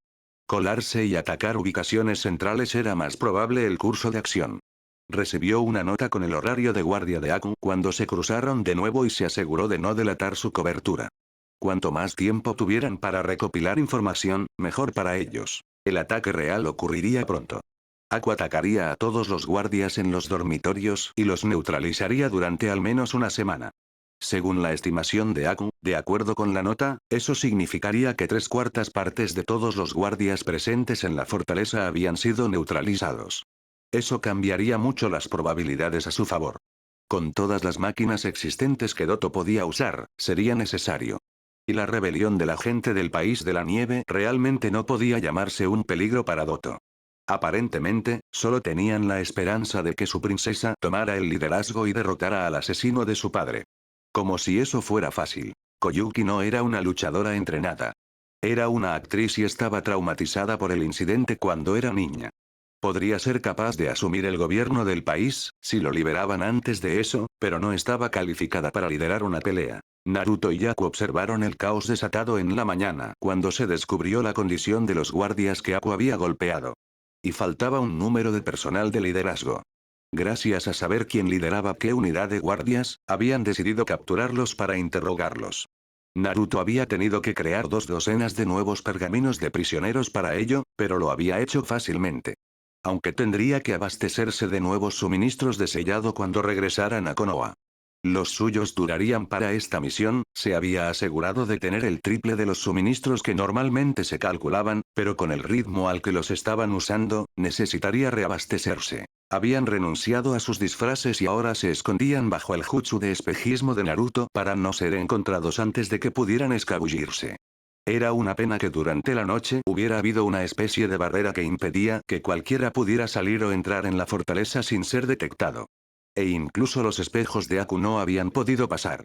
Colarse y atacar ubicaciones centrales era más probable el curso de acción. Recibió una nota con el horario de guardia de Aku cuando se cruzaron de nuevo y se aseguró de no delatar su cobertura. Cuanto más tiempo tuvieran para recopilar información, mejor para ellos. El ataque real ocurriría pronto. Aku atacaría a todos los guardias en los dormitorios y los neutralizaría durante al menos una semana. Según la estimación de Aku, de acuerdo con la nota, eso significaría que 3/4 partes de todos los guardias presentes en la fortaleza habían sido neutralizados. Eso cambiaría mucho las probabilidades a su favor. Con todas las máquinas existentes que Doto podía usar, sería necesario. Y la rebelión de la gente del país de la nieve realmente no podía llamarse un peligro para Doto. Aparentemente, solo tenían la esperanza de que su princesa tomara el liderazgo y derrotara al asesino de su padre. Como si eso fuera fácil. Koyuki no era una luchadora entrenada. Era una actriz y estaba traumatizada por el incidente cuando era niña. Podría ser capaz de asumir el gobierno del país, si lo liberaban antes de eso, pero no estaba calificada para liderar una pelea. Naruto y Yaku observaron el caos desatado en la mañana cuando se descubrió la condición de los guardias que Aku había golpeado. Y faltaba un número de personal de liderazgo. Gracias a saber quién lideraba qué unidad de guardias, habían decidido capturarlos para interrogarlos. Naruto había tenido que crear 2 docenas de nuevos pergaminos de prisioneros para ello, pero lo había hecho fácilmente. Aunque tendría que abastecerse de nuevos suministros de sellado cuando regresaran a Konoha. Los suyos durarían para esta misión, se había asegurado de tener el triple de los suministros que normalmente se calculaban, pero con el ritmo al que los estaban usando, necesitaría reabastecerse. Habían renunciado a sus disfraces y ahora se escondían bajo el jutsu de espejismo de Naruto para no ser encontrados antes de que pudieran escabullirse. Era una pena que durante la noche hubiera habido una especie de barrera que impedía que cualquiera pudiera salir o entrar en la fortaleza sin ser detectado. E incluso los espejos de Aku no habían podido pasar.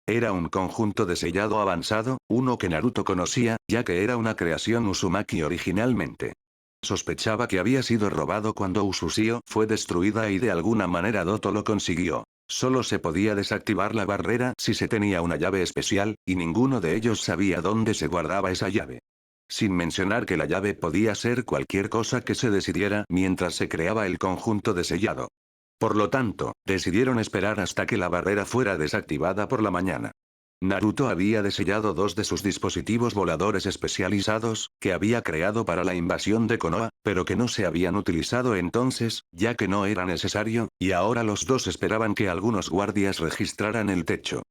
Era un conjunto de sellado avanzado, uno que Naruto conocía, ya que era una creación Uzumaki originalmente. Sospechaba que había sido robado cuando Usushio fue destruida y de alguna manera Doto lo consiguió. Solo se podía desactivar la barrera si se tenía una llave especial, y ninguno de ellos sabía dónde se guardaba esa llave. Sin mencionar que la llave podía ser cualquier cosa que se decidiera mientras se creaba el conjunto de sellado. Por lo tanto, decidieron esperar hasta que la barrera fuera desactivada por la mañana. Naruto había desellado 2 de sus dispositivos voladores especializados, que había creado para la invasión de Konoha, pero que no se habían utilizado entonces, ya que no era necesario, y ahora los 2 esperaban que algunos guardias registraran el techo.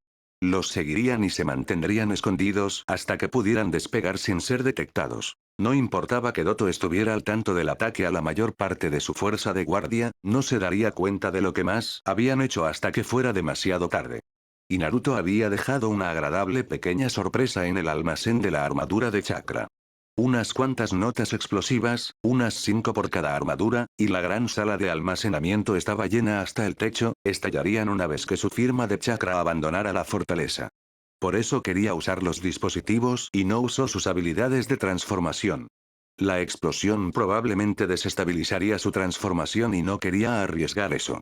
Los seguirían y se mantendrían escondidos hasta que pudieran despegar sin ser detectados. No importaba que Doto estuviera al tanto del ataque a la mayor parte de su fuerza de guardia, no se daría cuenta de lo que más habían hecho hasta que fuera demasiado tarde. Y Naruto había dejado una agradable pequeña sorpresa en el almacén de la armadura de chakra. Unas cuantas notas explosivas, unas 5 por cada armadura, y la gran sala de almacenamiento estaba llena hasta el techo, estallarían una vez que su firma de chakra abandonara la fortaleza. Por eso quería usar los dispositivos y no usó sus habilidades de transformación. La explosión probablemente desestabilizaría su transformación y no quería arriesgar eso.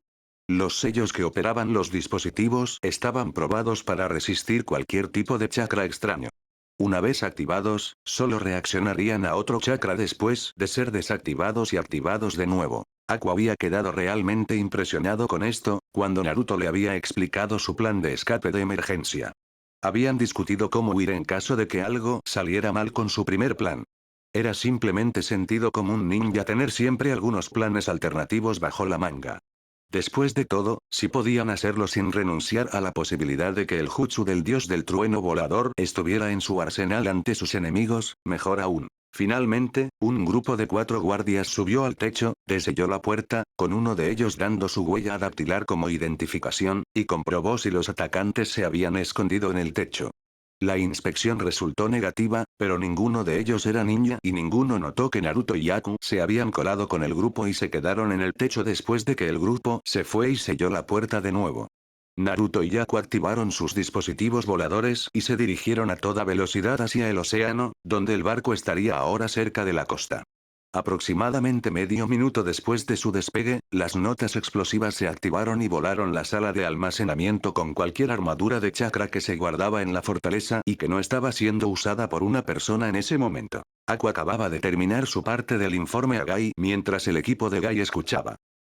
Los sellos que operaban los dispositivos estaban probados para resistir cualquier tipo de chakra extraño. Una vez activados, solo reaccionarían a otro chakra después de ser desactivados y activados de nuevo. Aku había quedado realmente impresionado con esto, cuando Naruto le había explicado su plan de escape de emergencia. Habían discutido cómo huir en caso de que algo saliera mal con su primer plan. Era simplemente sentido común ninja tener siempre algunos planes alternativos bajo la manga. Después de todo, si podían hacerlo sin renunciar a la posibilidad de que el jutsu del dios del trueno volador estuviera en su arsenal ante sus enemigos, mejor aún. Finalmente, un grupo de 4 guardias subió al techo, deselló la puerta, con uno de ellos dando su huella dactilar como identificación, y comprobó si los atacantes se habían escondido en el techo. La inspección resultó negativa, pero ninguno de ellos era ninja y ninguno notó que Naruto y Yaku se habían colado con el grupo y se quedaron en el techo después de que el grupo se fue y selló la puerta de nuevo. Naruto y Yaku activaron sus dispositivos voladores y se dirigieron a toda velocidad hacia el océano, donde el barco estaría ahora cerca de la costa. Aproximadamente medio minuto después de su despegue, las notas explosivas se activaron y volaron la sala de almacenamiento con cualquier armadura de chakra que se guardaba en la fortaleza y que no estaba siendo usada por una persona en ese momento. Aku acababa de terminar su parte del informe a Gai mientras el equipo de Gai escuchaba.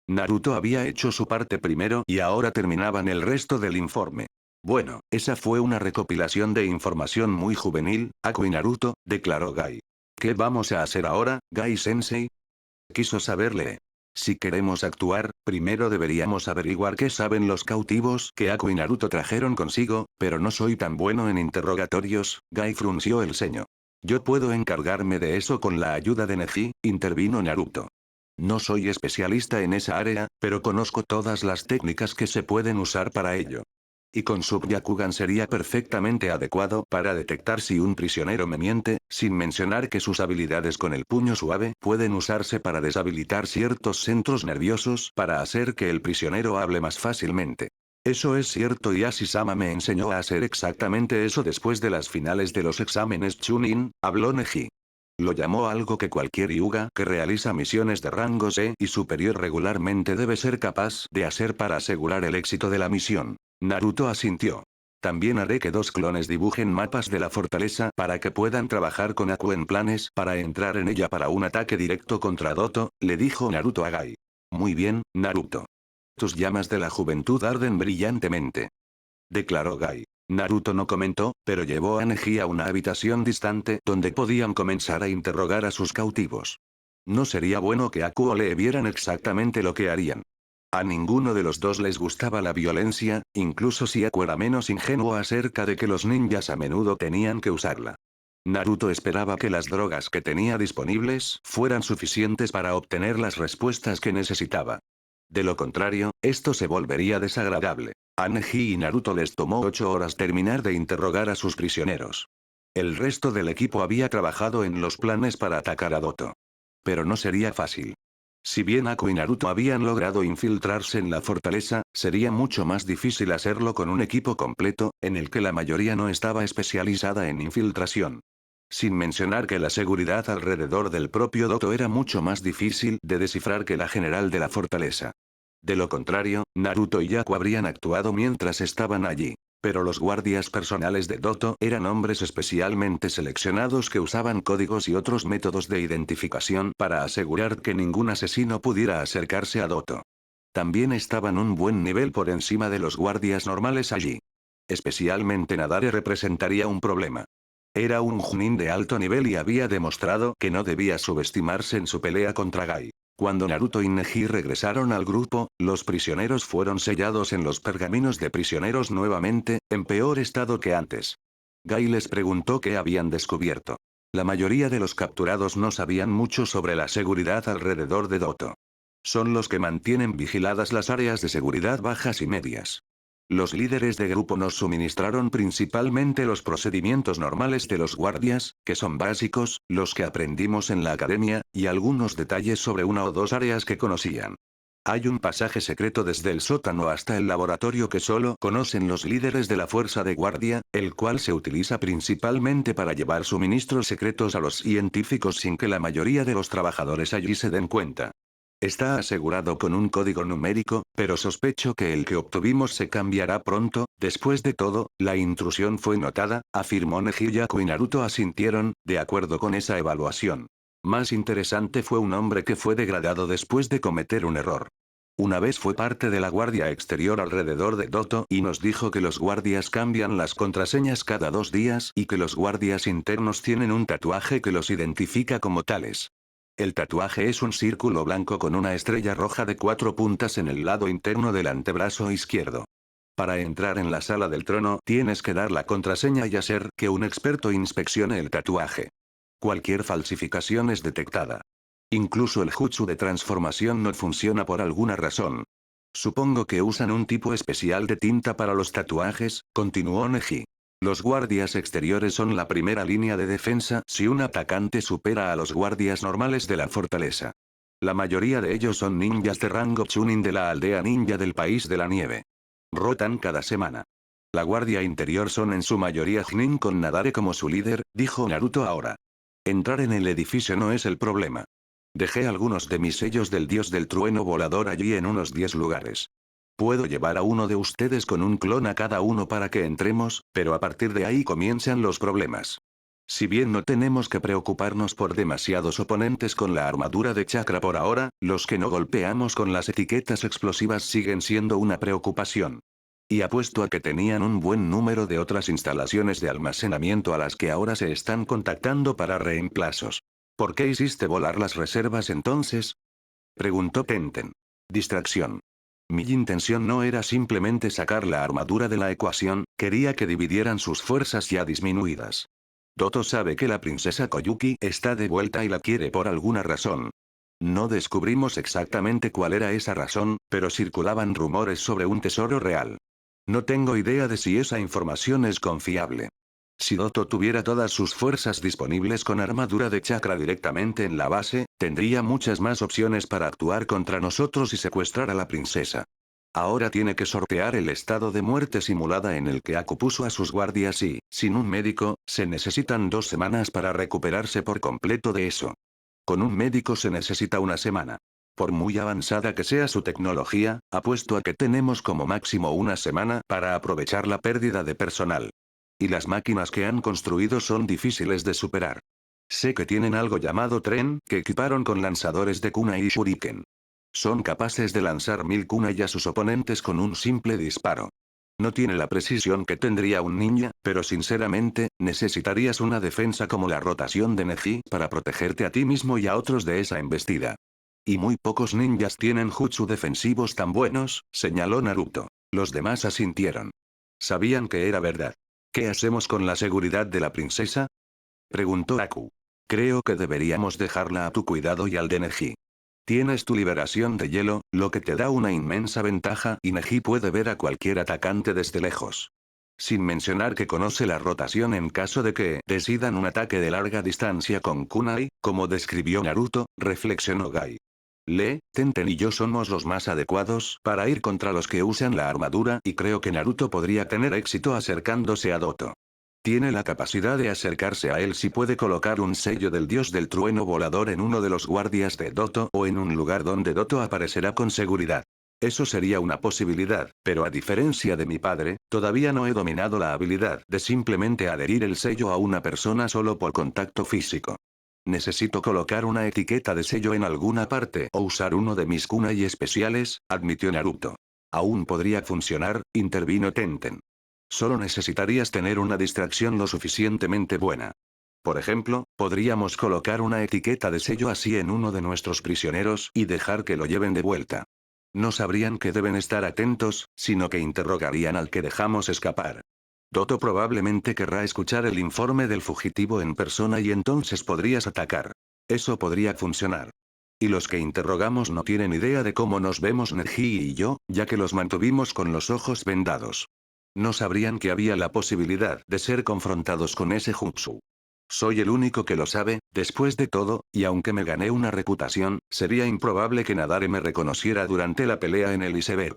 Naruto había hecho su parte primero y ahora terminaban el resto del informe. Bueno, esa fue una recopilación de información muy juvenil, Aku y Naruto, declaró Gai. ¿Qué vamos a hacer ahora, Gai-sensei? Quiso saberle. Si queremos actuar, primero deberíamos averiguar qué saben los cautivos que Aku y Naruto trajeron consigo, pero no soy tan bueno en interrogatorios, Gai frunció el ceño. Yo puedo encargarme de eso con la ayuda de Neji, intervino Naruto. No soy especialista en esa área, pero conozco todas las técnicas que se pueden usar para ello. Y con Sub-Byakugan sería perfectamente adecuado para detectar si un prisionero me miente, sin mencionar que sus habilidades con el puño suave pueden usarse para deshabilitar ciertos centros nerviosos para hacer que el prisionero hable más fácilmente. Eso es cierto y Ashi-sama me enseñó a hacer exactamente eso después de las finales de los exámenes Chunin, habló Neji. Lo llamó algo que cualquier Hyuga que realiza misiones de rango C y superior regularmente debe ser capaz de hacer para asegurar el éxito de la misión. Naruto asintió. También haré que 2 clones dibujen mapas de la fortaleza para que puedan trabajar con Aku en planes para entrar en ella para un ataque directo contra Doto, le dijo Naruto a Gai. Muy bien, Naruto. Tus llamas de la juventud arden brillantemente, declaró Gai. Naruto no comentó, pero llevó a Neji a una habitación distante donde podían comenzar a interrogar a sus cautivos. No sería bueno que Aku o Lee vieran exactamente lo que harían. A ninguno de los dos les gustaba la violencia, incluso si Aku era menos ingenuo acerca de que los ninjas a menudo tenían que usarla. Naruto esperaba que las drogas que tenía disponibles fueran suficientes para obtener las respuestas que necesitaba. De lo contrario, esto se volvería desagradable. A Neji y Naruto les tomó 8 horas terminar de interrogar a sus prisioneros. El resto del equipo había trabajado en los planes para atacar a Doto. Pero no sería fácil. Si bien Aku y Naruto habían logrado infiltrarse en la fortaleza, sería mucho más difícil hacerlo con un equipo completo, en el que la mayoría no estaba especializada en infiltración. Sin mencionar que la seguridad alrededor del propio Doto era mucho más difícil de descifrar que la general de la fortaleza. De lo contrario, Naruto y Yaku habrían actuado mientras estaban allí. Pero los guardias personales de Doto eran hombres especialmente seleccionados que usaban códigos y otros métodos de identificación para asegurar que ningún asesino pudiera acercarse a Doto. También estaban un buen nivel por encima de los guardias normales allí. Especialmente Nadare representaría un problema. Era un Chunin de alto nivel y había demostrado que no debía subestimarse en su pelea contra Gai. Cuando Naruto y Neji regresaron al grupo, los prisioneros fueron sellados en los pergaminos de prisioneros nuevamente, en peor estado que antes. Gai les preguntó qué habían descubierto. La mayoría de los capturados no sabían mucho sobre la seguridad alrededor de Doto. Son los que mantienen vigiladas las áreas de seguridad bajas y medias. Los líderes de grupo nos suministraron principalmente los procedimientos normales de los guardias, que son básicos, los que aprendimos en la academia, y algunos detalles sobre una o dos áreas que conocían. Hay un pasaje secreto desde el sótano hasta el laboratorio que solo conocen los líderes de la fuerza de guardia, el cual se utiliza principalmente para llevar suministros secretos a los científicos sin que la mayoría de los trabajadores allí se den cuenta. Está asegurado con un código numérico, pero sospecho que el que obtuvimos se cambiará pronto. Después de todo, la intrusión fue notada, afirmó Neji. Yaku y Naruto asintieron, de acuerdo con esa evaluación. Más interesante fue un hombre que fue degradado después de cometer un error. Una vez fue parte de la guardia exterior alrededor de Doto y nos dijo que los guardias cambian las contraseñas cada 2 días y que los guardias internos tienen un tatuaje que los identifica como tales. El tatuaje es un círculo blanco con una estrella roja de 4 puntas en el lado interno del antebrazo izquierdo. Para entrar en la sala del trono tienes que dar la contraseña y hacer que un experto inspeccione el tatuaje. Cualquier falsificación es detectada. Incluso el jutsu de transformación no funciona por alguna razón. Supongo que usan un tipo especial de tinta para los tatuajes, continuó Neji. Los guardias exteriores son la primera línea de defensa si un atacante supera a los guardias normales de la fortaleza. La mayoría de ellos son ninjas de rango Chunin de la aldea ninja del país de la nieve. Rotan cada semana. La guardia interior son en su mayoría Chunin con Nadare como su líder, dijo Naruto ahora. Entrar en el edificio no es el problema. Dejé algunos de mis sellos del dios del trueno volador allí en unos 10 lugares. Puedo llevar a uno de ustedes con un clon a cada uno para que entremos, pero a partir de ahí comienzan los problemas. Si bien no tenemos que preocuparnos por demasiados oponentes con la armadura de chakra por ahora, los que no golpeamos con las etiquetas explosivas siguen siendo una preocupación. Y apuesto a que tenían un buen número de otras instalaciones de almacenamiento a las que ahora se están contactando para reemplazos. ¿Por qué hiciste volar las reservas entonces?, preguntó Tenten. Distracción. Mi intención no era simplemente sacar la armadura de la ecuación, quería que dividieran sus fuerzas ya disminuidas. Doto sabe que la princesa Koyuki está de vuelta y la quiere por alguna razón. No descubrimos exactamente cuál era esa razón, pero circulaban rumores sobre un tesoro real. No tengo idea de si esa información es confiable. Si Doto tuviera todas sus fuerzas disponibles con armadura de chakra directamente en la base, tendría muchas más opciones para actuar contra nosotros y secuestrar a la princesa. Ahora tiene que sortear el estado de muerte simulada en el que Aku puso a sus guardias y, sin un médico, se necesitan 2 semanas para recuperarse por completo de eso. Con un médico se necesita una semana. Por muy avanzada que sea su tecnología, apuesto a que tenemos como máximo una semana para aprovechar la pérdida de personal. Y las máquinas que han construido son difíciles de superar. Sé que tienen algo llamado tren, que equiparon con lanzadores de kunai y shuriken. Son capaces de lanzar 1000 kunai a sus oponentes con un simple disparo. No tiene la precisión que tendría un ninja, pero sinceramente, necesitarías una defensa como la rotación de Neji para protegerte a ti mismo y a otros de esa embestida. Y muy pocos ninjas tienen jutsu defensivos tan buenos, señaló Naruto. Los demás asintieron. Sabían que era verdad. ¿Qué hacemos con la seguridad de la princesa? Preguntó Aku. Creo que deberíamos dejarla a tu cuidado y al de Neji. Tienes tu liberación de hielo, lo que te da una inmensa ventaja y Neji puede ver a cualquier atacante desde lejos. Sin mencionar que conoce la rotación en caso de que decidan un ataque de larga distancia con kunai, como describió Naruto, reflexionó Gai. Tenten y yo somos los más adecuados para ir contra los que usan la armadura y creo que Naruto podría tener éxito acercándose a Doto. Tiene la capacidad de acercarse a él si puede colocar un sello del dios del trueno volador en uno de los guardias de Doto o en un lugar donde Doto aparecerá con seguridad. Eso sería una posibilidad, pero a diferencia de mi padre, todavía no he dominado la habilidad de simplemente adherir el sello a una persona solo por contacto físico. Necesito colocar una etiqueta de sello en alguna parte o usar uno de mis kunai especiales, admitió Naruto. Aún podría funcionar, intervino Tenten. Solo necesitarías tener una distracción lo suficientemente buena. Por ejemplo, podríamos colocar una etiqueta de sello así en uno de nuestros prisioneros y dejar que lo lleven de vuelta. No sabrían que deben estar atentos, sino que interrogarían al que dejamos escapar. Doto probablemente querrá escuchar el informe del fugitivo en persona y entonces podrías atacar. Eso podría funcionar. Y los que interrogamos no tienen idea de cómo nos vemos Neji y yo, ya que los mantuvimos con los ojos vendados. No sabrían que había la posibilidad de ser confrontados con ese jutsu. Soy el único que lo sabe, después de todo, y aunque me gané una reputación, sería improbable que Nadare me reconociera durante la pelea en el iceberg.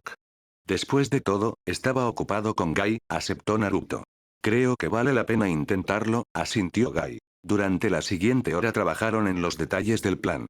Después de todo, estaba ocupado con Gai, aceptó Naruto. Creo que vale la pena intentarlo, asintió Gai. Durante la siguiente hora trabajaron en los detalles del plan.